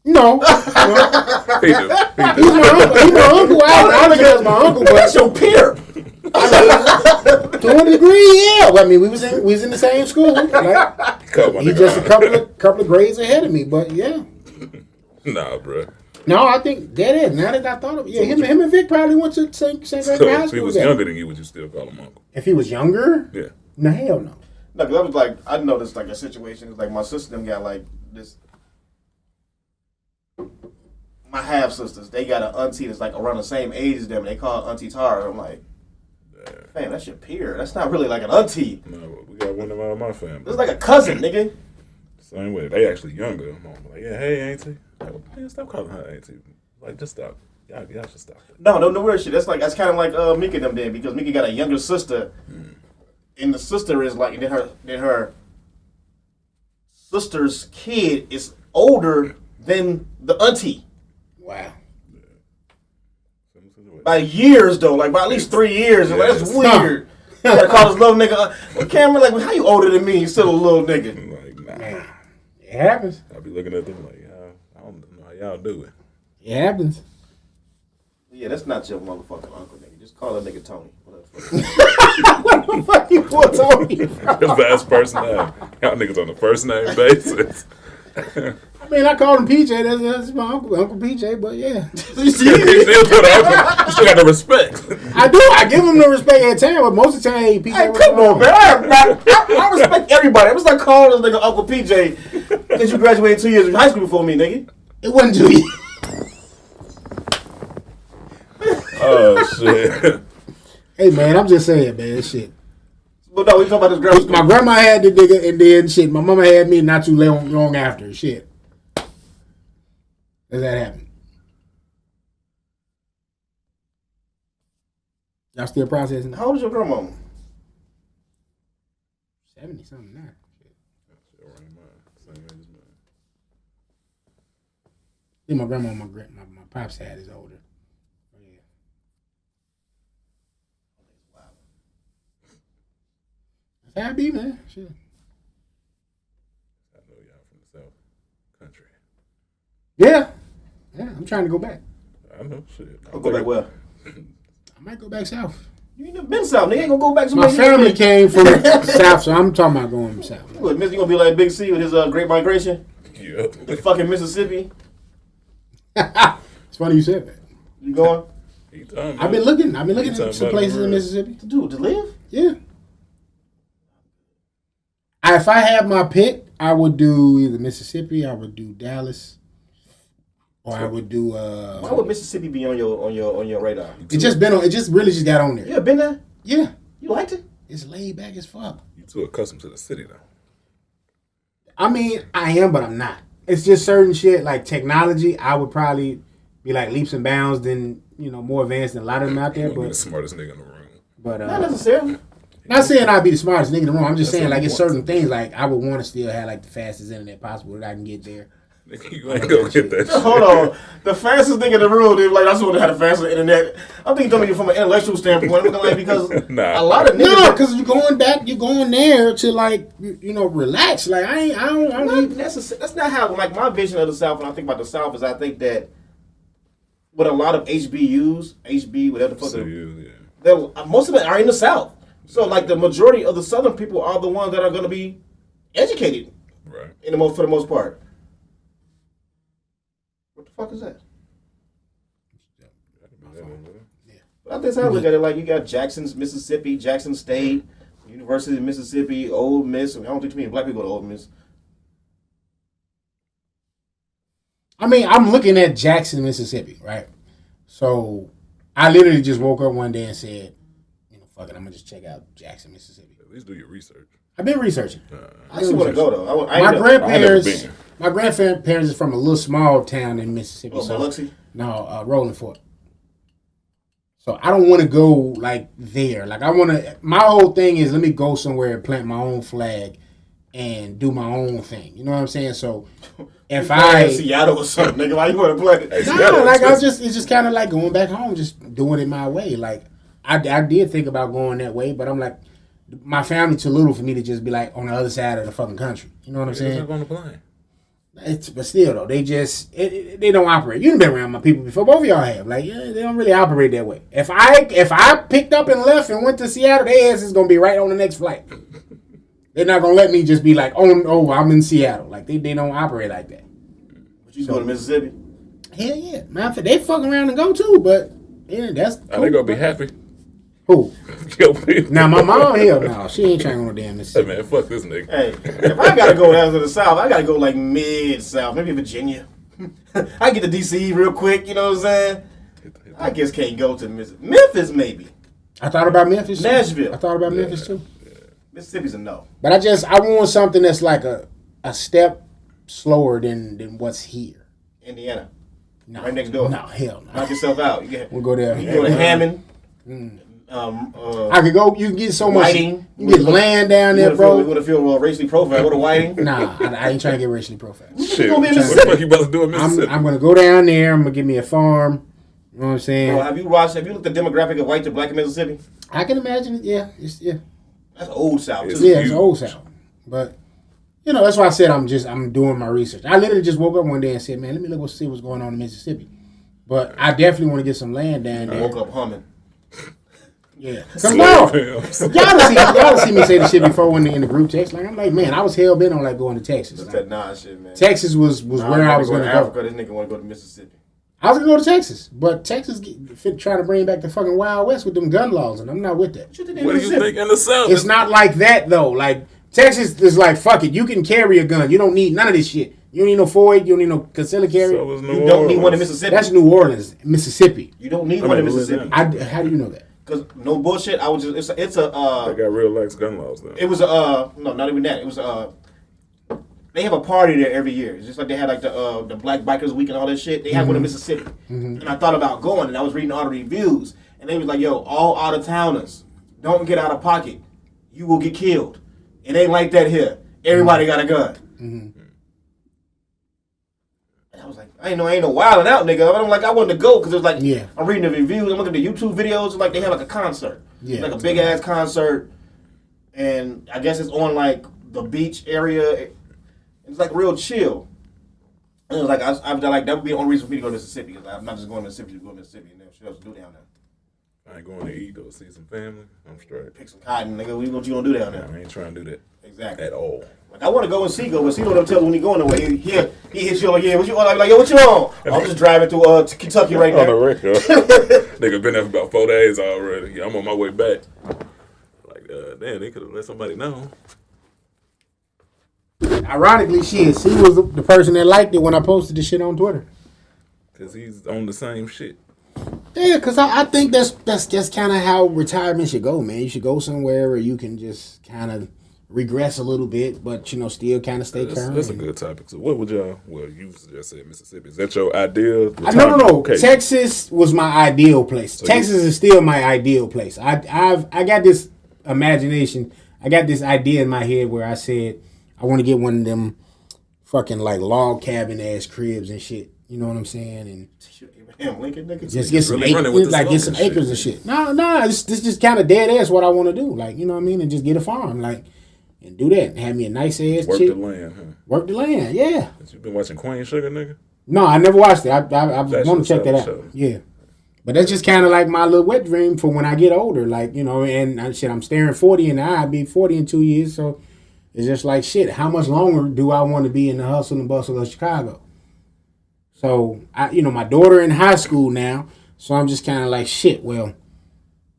No. He do. He's my uncle. He's my uncle. I look at him as my uncle, but That's your peer. to a degree, yeah. Well, I mean, we was in the same school. Like, he's just a couple of grades ahead of me, but yeah. Nah, bro. No, I think that is. Now that I thought of it, yeah, him and Vic probably went to St. Gregory High If School. he was younger than you, would you still call him uncle? If he was younger? Yeah. No, hell no. No, because I was like, I noticed like a situation. It's like my sister them got like this. My half sisters, they got an auntie that's like around the same age as them. And they call her Auntie Tara. I'm like, man, that's your peer. That's not really like an auntie. No, we got one of my family. It's like a cousin, nigga. Same way. They actually younger. I'm like, yeah, hey, auntie. Like, man, stop calling her auntie. Like, just stop. Y'all should stop. No weird shit. That's kind of like Mika and them did because Mika got a younger sister, and the sister is like then her sister's kid is older than the auntie. Wow. By years though, like by at least 3 years. Like, that's weird. You gotta call this little nigga. Cameron, like, how you older than me? You still a little nigga. Like, nah. It happens. I'll be looking at them like, I don't know how y'all do it. It happens. Yeah, that's not your motherfucking uncle, nigga. Just call that nigga Tony. What the fuck you want Tony? The best person ever. Y'all niggas on the first name basis. I mean, I called him PJ. That's my uncle PJ, but yeah. You still got the respect. I do. I give him the respect at time, but most of the time, hey, PJ. Hey, come on, man. I respect everybody. I was like calling this nigga Uncle PJ because you graduated 2 years of high school before me, nigga. It wasn't 2 years. Oh, shit. Hey, man, I'm just saying, man, shit. But no, we talking about this girl. My grandma had the nigga, and then shit, my mama had me not too long after. Shit. Does that happen? Y'all still processing? How old is your grandma? 70 something now. I think my grandma and my pop's dad is older. Oh, yeah. That's how it be, man. Shit. I know y'all from the South Country. Yeah. Yeah, I'm trying to go back. I know, shit. I'll go back where? I might go back south. You ain't never been south, nigga. Ain't gonna go back to My family came from south, so I'm talking about going south. What, you gonna be like Big C with his Great Migration? Yeah. The fucking Mississippi? It's funny you said that. You going? I've been looking at some places in Mississippi. Dude, to live? Yeah. If I had my pick, I would do either Mississippi, I would do Dallas, or I would do. Why would Mississippi be on your radar? It just really just got on there. You ever been there? Yeah. You liked it? It's laid back as fuck. You too accustomed to the city, though. I mean, I am, but I'm not. It's just certain shit like technology. I would probably be like leaps and bounds than more advanced than a lot of them out there. But But the smartest nigga in the room. But Not necessarily. not saying I'd be the smartest nigga in the room. I'm just That's saying what like you it's want. certain things like I would want to still have like the fastest internet possible that I can get there. Nigga, you ain't gonna get that shit. Hold on. The fastest nigga in the room, dude, like, I just want to have the fastest internet. I'm thinking talking from an intellectual standpoint. I'm like, because Nah. a lot of niggas. No, because you're going there to like relax. Like I don't need. That's not how, like, my vision of the South, when I think about the South, is I think that with a lot of HB, whatever the fuck, So you, most of it are in the South. So, like, the majority of the Southern people are the ones that are going to be educated. Right. For the most part. What the fuck is that? But I think I look at it like you got Jackson's, Mississippi, Jackson State, University of Mississippi, Ole Miss. I don't think too many black people go to Ole Miss. I mean, I'm looking at Jackson, Mississippi, right? So I literally just woke up one day and said, fuck it, I'm gonna just check out Jackson, Mississippi. At least do your research. I've been researching. I actually want to go though. My grandparents is from a little small town in Mississippi. Oh, Biloxi? No, Rolling Fork. So I don't want to go like there. Like I want to. My whole thing is let me go somewhere and plant my own flag and do my own thing. You know what I'm saying? So if I Seattle or something, nigga, why you want to play? No, like it's just kind of like going back home, just doing it my way. Like I did think about going that way, but I'm like, my family too little for me to just be like on the other side of the fucking country. You know what I'm saying? On the plane. But still though, they just they don't operate. You've been around my people before. Both of y'all have. Like they don't really operate that way. If I picked up and left and went to Seattle, their ass is gonna be right on the next flight. They're not gonna let me just be like, oh, I'm in Seattle. Like they don't operate like that. But you go to Mississippi? Hell yeah, man. They fuck around and go too, but yeah, that's. Cool, they gonna be happy. Who? Now my mom, hell no, she ain't trying to go to damn Mississippi. Hey man, fuck this nigga. Hey, if I gotta go down to the South, I gotta go like mid-South, maybe Virginia. I get to DC real quick, you know what I'm saying? I just can't go to Mississippi. Memphis, maybe. I thought about Memphis. Nashville. I thought about Memphis too. Mississippi's a no. But I want something that's like a step slower than what's here. Indiana. No, right next door. No, hell no. Knock yourself out. We'll go there. You go to Hammond. I could go. You can get so much. Whiting. You get land down there, bro. You want to feel racially profiled? Go to Whiting. Nah, I ain't trying to get racially profiled. Shit, what the fuck you about to do in Mississippi? I'm gonna go down there. I'm gonna give me a farm. You know what I'm saying? Bro, have you looked at the demographic of white to black in Mississippi? I can imagine it. Yeah, yeah. That's old South too. Yeah, it's old South. But that's why I said I'm doing my research. I literally just woke up one day and said, man, let me see what's going on in Mississippi. But I definitely want to get some land down there. I woke up humming. Yeah. Cause no, y'all see me say the shit before in the group text. Like I'm like, man, I was hell bent on like going to Texas. That's that nah shit, man. Texas was where I was going to go. Africa, this nigga want to go to Mississippi. I was gonna go to Texas, but Texas trying to bring back the fucking Wild West with them gun laws, and I'm not with that. What do you think in the South? It's not like that though. Like Texas is like, fuck it, you can carry a gun. You don't need none of this shit. You don't need no Floyd. You don't need no concealed carry. So you don't need one in Mississippi. That's New Orleans, Mississippi. You don't need one in Mississippi. How do you know that? Because no bullshit. I was just it's a. They got real lax gun laws though. It was a no, not even that. It was They have a party there every year. It's just like they had like the Black Bikers Week and all that shit. They had one in Mississippi, and I thought about going, and I was reading all the reviews, and they was like, "Yo, all out of towners, don't get out of pocket. You will get killed. It ain't like that here. Everybody got a gun." And I was like, I ain't no wilding out, nigga. I'm like, I wanted to go because it was like, I'm reading the reviews, I'm looking at the YouTube videos, like they have like a concert, like a big ass concert, and I guess it's on like the beach area. It's like real chill. And it was like, I like that would be the only reason for me to go to Mississippi. Because I'm not just going to Mississippi to go to Mississippi and then shit else to do down there. I ain't going to eat though, see some family. I'm straight. Pick some cotton, nigga. What you gonna do down there? I ain't trying to do that. Exactly. At all. Like I want to go and see but see what them tells when he going nowhere. He hits you like, yeah, what you on? Like, yo, what you on? I'm just driving through Kentucky right now. On the record. Nigga been there for about 4 days already. Yeah, I'm on my way back. Like, damn, they could have let somebody know. Ironically, she was the person that liked it when I posted the shit on Twitter. Cause he's on the same shit. Yeah, cause I think that's just kind of how retirement should go, man. You should go somewhere where you can just kind of regress a little bit, but still kind of stay current. That's a good topic. So, what would y'all? Well, you just said Mississippi. Is that your ideal? No. Okay. Texas was my ideal place. So Texas is still my ideal place. I got this imagination. I got this idea in my head where I said I want to get one of them fucking like log cabin ass cribs and shit. You know what I'm saying? And Abraham Lincoln, nigga. Just get some acres and shit. No, this just kind of dead ass what I want to do. Like, you know what I mean? And just get a farm, like, and do that. And have me a nice ass Work chick. the land, huh? Work the land, yeah. You been watching Queen Sugar, nigga? No, I never watched it. I want to check that out. Show. Yeah. But that's just kind of like my little wet dream for when I get older. Like, and I'm staring 40 in the eye. I'll be 40 in 2 years, so It's just like shit. How much longer do I want to be in the hustle and bustle of Chicago? So my daughter in high school now, so I'm just kind of like shit. Well,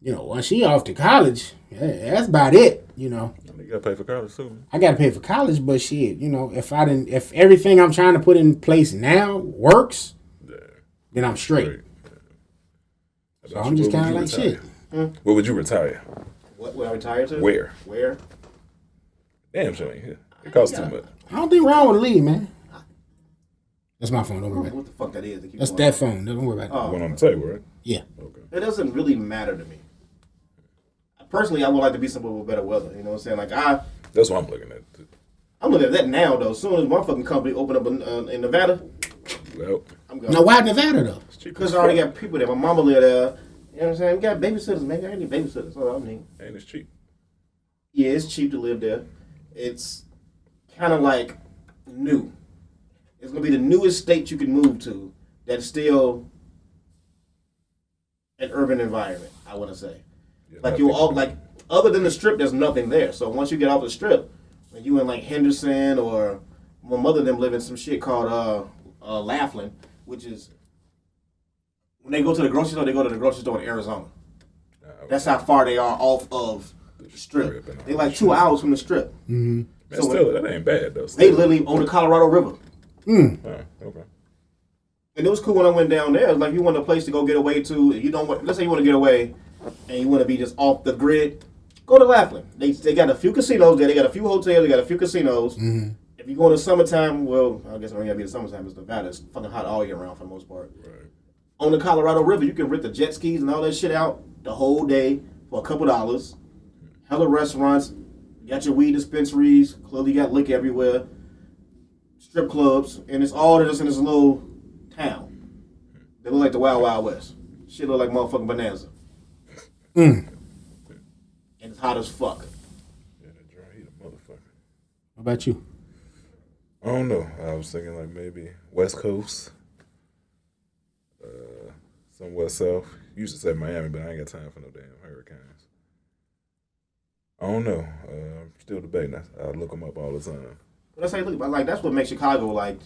once she off to college, that's about it. You gotta pay for college too. I gotta pay for college, but shit, if everything I'm trying to put in place now works, then I'm straight. Yeah. So I'm just kind of like shit. What would you retire? What would I retire to? Where? Damn, sure ain't here. It costs too much. I don't think Ron would leave, man. That's my phone. Don't worry about it. What the fuck that is? That's that phone. Don't worry about it. The one on the table, right? Yeah. Okay. It doesn't really matter to me. Personally, I would like to be somewhere with better weather. You know what I'm saying? Like That's what I'm looking at. I'm looking at that now though. As soon as my fucking company open up in Nevada, Well, I'm going. Now why Nevada though? Because I already got people there. My mama live there. You know what I'm saying? We got babysitters, man. I need babysitters. That's all I need. and it's cheap. Yeah, it's cheap to live there. It's kind of like new. It's gonna be the newest state you can move to that's still an urban environment. I want to say, Yeah, like you all like other than the strip, there's nothing there. So once you get off the strip, and you in like Henderson or my mother them live in some shit called Laughlin, which is when they go to the grocery store, they go to the grocery store in Arizona. That's how far they are off of the strip. They like 2 hours from the strip. Mm-hmm. Man, so still, that ain't bad though. They literally on the Colorado River. Okay. And it was cool when I went down there. Like you want a place to go get away to. You don't want. Let's say you want to get away, and you want to be just off the grid. Go to Laughlin. They got a few casinos there. They got a few hotels. They got a few casinos. Mm-hmm. If you go in the summertime, well, I guess it only gotta be the summertime. It's Nevada. It's fucking hot all year round for the most part. Right. On the Colorado River, you can rent the jet skis and all that shit out the whole day for a couple dollars. Hella restaurants. You got your weed dispensaries. Clearly, you got liquor everywhere. Strip clubs, and it's all just in this little town. They look like the Wild Wild West. Shit look like motherfucking Bonanza. And it's hot as fuck. Yeah, that dry heat a motherfucker. What about you? I don't know. I was thinking like maybe West Coast, somewhere south. Used to say Miami, but I ain't got time for no damn hurricanes. I don't know. I'm still debating. I look them up all the time. But that's how you look about. Like that's what makes Chicago like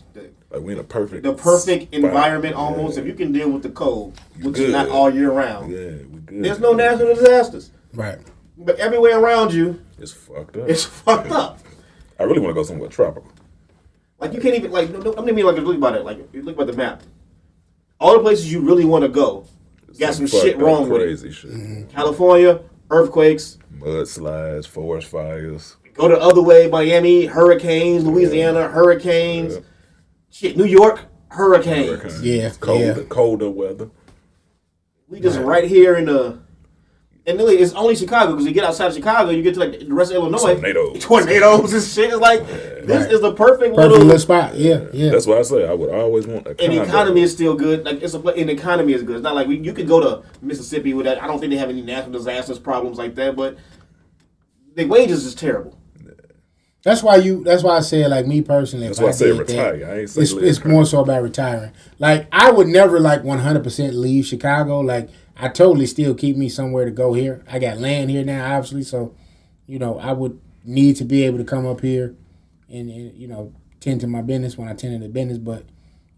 we in a perfect spot. Environment Yeah. almost. If you can deal with the cold, which good. is not all year round. Yeah, we good. There's no natural disasters. Right. But everywhere around you, It's fucked up. it's fucked up. I really want to go somewhere tropical. Like you can't even like. No, I mean, like look about it. Like you look at the map. All the places you really want to go, got some shit wrong with it. Crazy shit. Mm-hmm. California, earthquakes. Mudslides, forest fires. Go the other way, Miami, hurricanes. Louisiana, hurricanes. Yeah. Shit, New York, hurricanes. Yeah, Colder weather. We just right here in the. And really, it's only Chicago because you get outside of Chicago, you get to like the rest of Illinois. Tornadoes and shit. It's like this is the perfect little spot. Yeah. That's why I say I would always want a And condo. the economy is still good. Like and the economy is good. It's not like you could go to Mississippi with that. I don't think they have any natural disasters problems like that. But the wages is terrible. That's why I say like me personally. That's if why I say did retire. that, I ain't say it's more so about retiring. Like I would never like 100% leave Chicago. Like I totally still keep me somewhere to go here. I got land here now, obviously, so I would need to be able to come up here and tend to my business when I tend to the business. But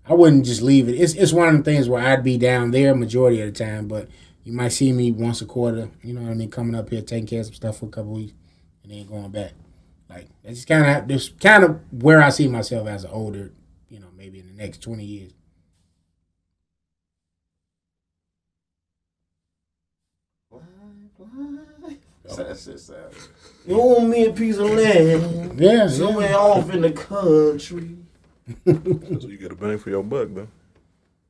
I wouldn't just leave it. It's one of the things where I'd be down there majority of the time, but you might see me once a quarter. You know what I mean? Coming up here, taking care of some stuff for a couple weeks, and then going back. Like that's kind of where I see myself as an older, maybe in the next 20 years. That's it, sad. You want me a piece of land? Yeah, somewhere off in the country. So you get a bang for your buck, though.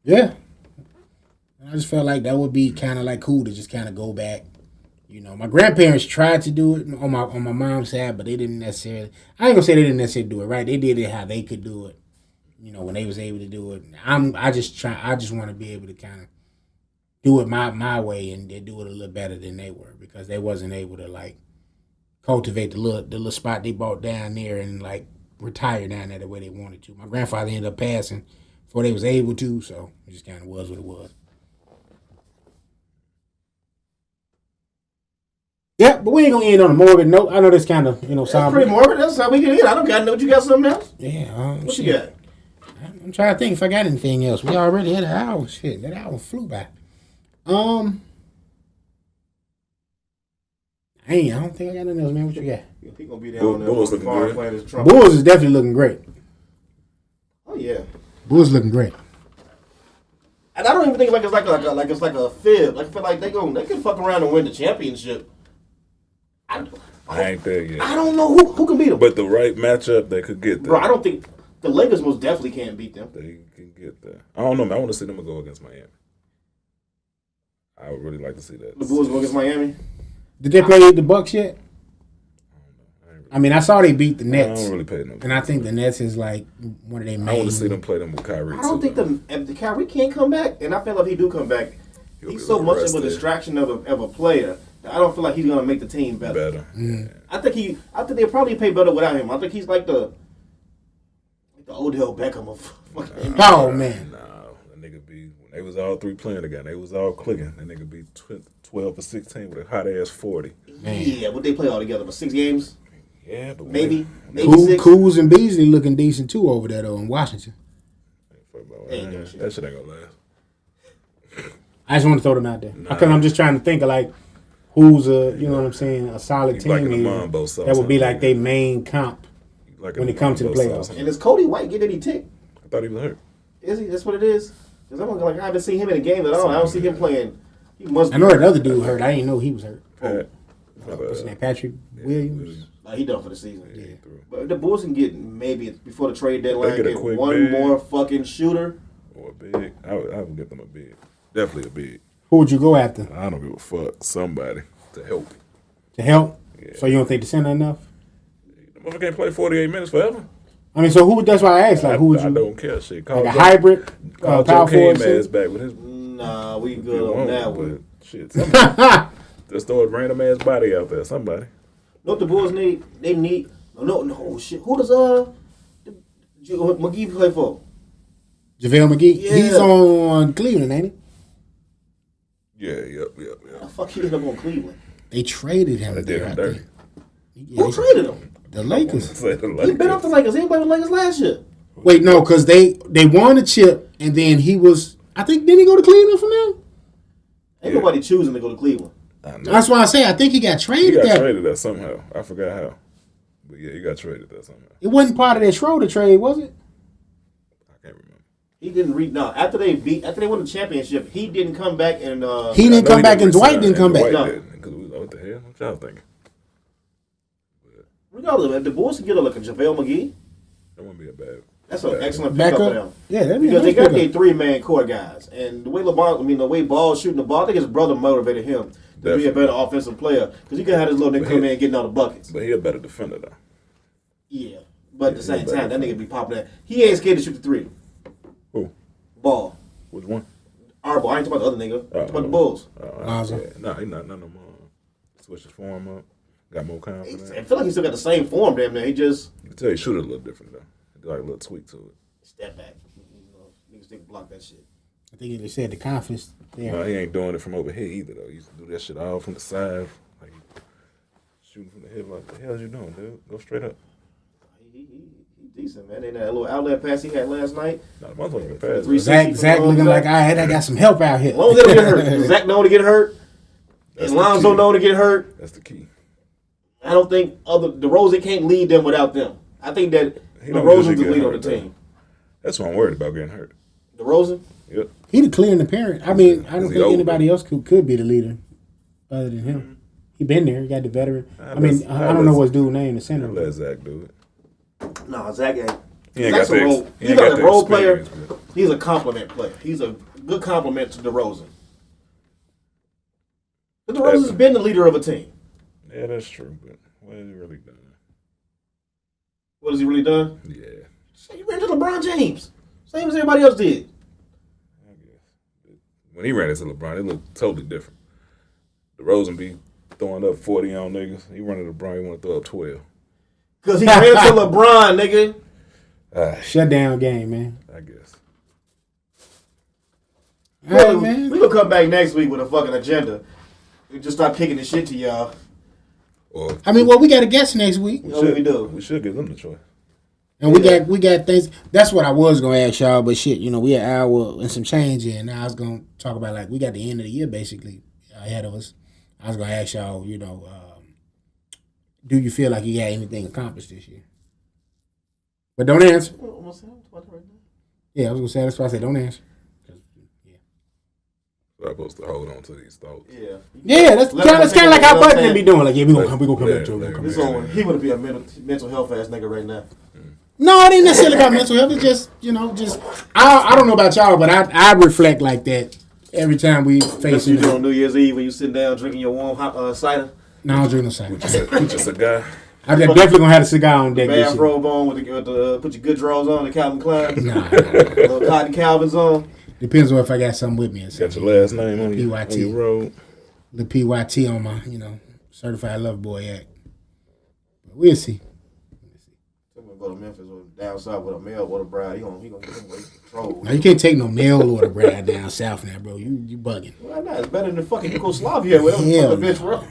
Yeah. I just felt like that would be kind of like cool to just kind of go back. My grandparents tried to do it on my mom's side, but they didn't necessarily. I ain't gonna say they didn't necessarily do it right. They did it how they could do it. When they was able to do it. I just want to be able to kind of do it my way and do it a little better than they were because they wasn't able to like cultivate the little spot they bought down there and like retire down there the way they wanted to. My grandfather ended up passing before they was able to, so it just kind of was what it was. Yeah, but we ain't gonna end on a morbid note. I know that's kind of That's somber. pretty morbid. That's how we can end. I don't got no. You got something else? Yeah. What shit. you got? I'm trying to think if I got anything else. We already had an hour. Shit, that hour flew by. I don't think I got nothing else, man. What you got? He gonna be down there Bulls on the looking farm good. playing his trumpet. Bulls is definitely looking great. Oh yeah. Bulls looking great. And I don't even think it's like a fib. Like I feel like they can fuck around and win the championship. I ain't there yet. I don't know who can beat them. But the right matchup, they could get there. Bro, I don't think the Lakers most definitely can't beat them. They can get there. I don't know, man. I want to see them go against Miami. I would really like to see that. The Bulls go against Miami. Did they play the Bucks yet? I I saw they beat the I Nets, don't really pay no. and I think the Nets is like one of their main. I want to see them play them with Kyrie. I don't think if the Kyrie can't come back, and I feel like if he do come back, He'll he's be so much of a rested. distraction of a player that I don't feel like he's gonna make the team better. I think they'll probably play better without him. I think he's like the Odell Beckham of fucking. Oh man, Nah, that nigga be when they was all three playing again. They was all clicking. That nigga be 12 for 16 with a hot ass 40. Yeah, would they play all together? But 6 games, Yeah, but maybe Cool, 6. Cools and Beasley looking decent too over there though in Washington. Ain't no shit. That shit ain't gonna last. I just want to throw them out there because I'm just trying to think of like who's a solid team liking the here Mambo sauce, that would be huh? like their main comp. Like When it comes to the playoffs. And is Cody White getting any tick? I thought he was hurt. Is he? That's what it is. Because I haven't seen him in a game at all. I don't see him playing. He must. I know that other dude hurt. I didn't know he was hurt. Pat. What's his name? Patrick Williams. He done for the season. Yeah, he threw. But if the Bulls can get maybe before the trade deadline, get a get quick one big. more fucking shooter. Or a big. I would get them a big. Definitely a big. Who would you go after I don't give a fuck. Somebody to help. to help? Yeah. So you don't think the center enough? The motherfucker can't play 48 minutes forever. I mean, so who? That's why I asked. Like, who would I you? don't care. Shit. Like a hybrid Call power Joe forward. Came ass center? back with his. Nah, we if good you on want, that but one. shit. Somebody. Just throw a random ass body out there. Somebody. You know what the Bulls need? They need no shit. Who does McGee play for? JaVale McGee. Yeah. He's on Cleveland, ain't he? Yeah. Yep. The fuck he ended up on Cleveland? They traded him. They did there, him I dirty. think. Yeah, Who traded him? The Lakers. Say the He Lakers. been off the Lakers. He played with the Lakers last year. Wait, no, because they won the chip, and then he was. I think didn't he go to Cleveland from there? Ain't nobody choosing to go to Cleveland. I know. That's why I say I think he got He traded got there. traded there somehow. I forgot how. But yeah, he got traded there somehow. It wasn't part of that Schroeder trade, was it? I can't remember. He didn't read. No, after they won the championship, he didn't come back and. He didn't I know come back, and resign, Dwight didn't come back. Dwight No. didn't, because we was like, what the hell? What y'all thinking? Regardless, if the Bulls can get like a JaVale McGee, That wouldn't be a bad. that's an excellent Back pickup for up. them. Yeah, that'd be Because a they nice got their pickup. 3-man core guys, and the way Ball's shooting the ball, I think his brother motivated him to be a Definitely. better offensive player. Because you can have this little nigga come in and getting all the buckets. But he a better defender though. Yeah, but at the same better time, that nigga be popular. He ain't scared to shoot the 3. Who? Ball. Which one? Our ball. I ain't talking about the other nigga. I'm talking about the Oh. Bulls. Lonzo. Yeah. No, he not no more. Switch his form up. Got more confidence. I feel like he still got the same form, damn near. He just You can tell he shoot it a little different though. He do like a little tweak to it. step back. You know, niggas think block that shit. I think he just said the confidence there. No, he ain't doing it from over here either though. He used to do that shit all from the side, like shooting from the hip. Like, the hell is you doing, dude? Go straight up. He decent, man. And that little outlet pass he had last night. Not a motherfucking pass. Three- man. Zach looking like I got some help out here. As long as they don't get hurt. Zach know to get hurt. That's And the Lonzo key. know to get hurt. That's the key. I don't think DeRozan can't lead them without them. I think that He don't DeRozan's usually the get leader hurt, of the though. team. That's why I'm worried about getting hurt. DeRozan? Yep. He the clear and apparent. I mean, I don't Is he think old, anybody else could be the leader other than him. He been there. He got the veteran. I mean, let's- I don't know what's dude's name, the center. Let Zach do it. No, Zach ain't. He ain't Zach's got a the role. he He's ain't not got a the role player. experience, but- He's a compliment player. He's a good compliment to DeRozan. But DeRozan's been the leader of a team. Yeah, that's true. But what has he really done? What has he really done? Yeah, He ran to LeBron James. Same as everybody else did. I guess. When he ran into LeBron, it looked totally different. DeRozan be throwing up 40 on niggas. He running to LeBron, he want to throw up 12. Because he ran to LeBron, nigga. Shutdown game, man. I guess. All right, man. We gonna come back next week with a fucking agenda. We just start kicking the shit to y'all. I mean, well, we got a guest next week. We do. We should give them the choice. And we got things. That's what I was gonna ask y'all, but shit, we had an hour and some change in. Now I was gonna talk about we got the end of the year basically ahead of us. I was gonna ask y'all, do you feel like you got anything accomplished this year? But don't answer. Yeah, I was gonna say that's why I said don't answer. So I'm supposed to hold on to these thoughts. Yeah, that's kind of like how Button be doing. Like, yeah, we gonna come back to it. He would be a mental health ass nigga right now. No, it ain't necessarily about mental health. It's just, I don't know about y'all, but I reflect like that every time we face it. You on New Year's Eve when you sitting down drinking your warm cider? No, I don't drink no cider. With your cigar. I'm definitely gonna have a cigar on deck. Bathrobe on with the put your good drawers on, the Calvin Klein. Nah. Little cotton Calvins on. Depends on if I got something with me. Got your last name on your robe. The PYT on my, certified lover boy act. But we'll see. I'm gonna go to Memphis or down south with a mail order bride. He gonna get him control. No, you can't take no mail order bride down south now, bro. You bugging. Why not? It's better than fucking Yugoslavia, whatever the bitch from.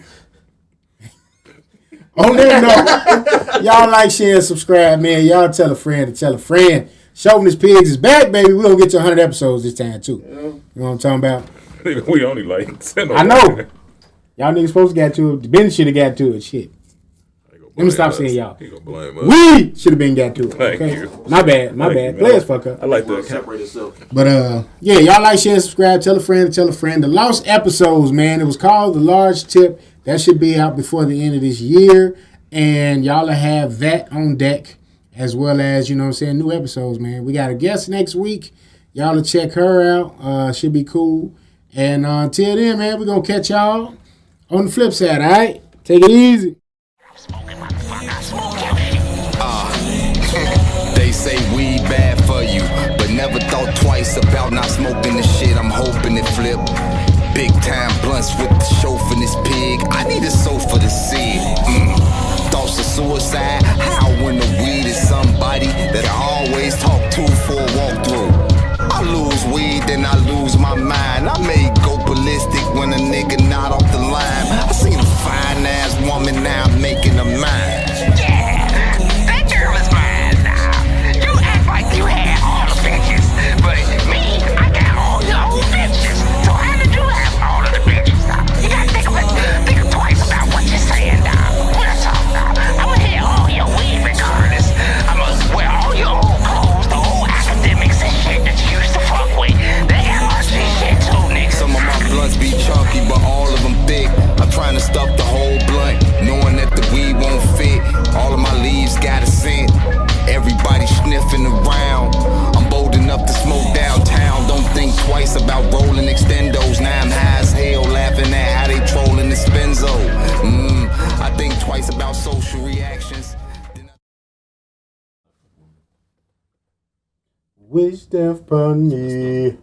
On that note, y'all like, share, subscribe, man. Y'all tell a friend to tell a friend. Shovanist Pigs is back, baby. We're going to get to 100 episodes this time, too. Yeah. You know what I'm talking about? We only like 10. I know. Y'all niggas supposed to get to it. Ben should have got to it. Shit. Let me stop saying y'all. He gonna blame us. We should have been got to it. Thank okay? you. My bad. Players fuck up. I like that. Separate itself. But, yeah, y'all like, share, subscribe, tell a friend to tell a friend. The lost episodes, man. It was called The Large Tip. That should be out before the end of this year. And y'all will have that on deck, as well as, new episodes, man. We got a guest next week. Y'all will check her out. Should be cool. And until then, man, we're going to catch y'all on the flip side, all right? Take it easy. They say weed bad for you, but never thought twice about not smoking the shit. I'm hoping it flip. Big time blunts with the Shovanist Pig. I need a sofa to see it. Thoughts of suicide. How when the weed is somebody that I always talk to for a walkthrough. I lose weed, then I lose my mind. I may go ballistic when a nigga not off the line. I seen a fine ass woman, now I'm making a mind. Yeah, that girl is mine now. You act like you had all the bitches, but me, I got all your old bitches. So how did you have all of the bitches now? You gotta think twice about what you're saying now. Real talk now. I'ma hit all your weed regardless. I'ma wear all your old clothes, the old academics and shit that you used to fuck with. The LRG shit too, nigga. Some of my blunts be chunky, but all of them thick. I'm trying to stuff the whole blunt, knowing that the weed won't fit. All of my leaves got a scent. Everybody sniffing around. I'm bold enough to smoke downtown. Don't think twice about rolling extendos. Now I'm high as hell, laughing at how they trolling the Spenzo. I think twice about social reactions. Wish death upon me.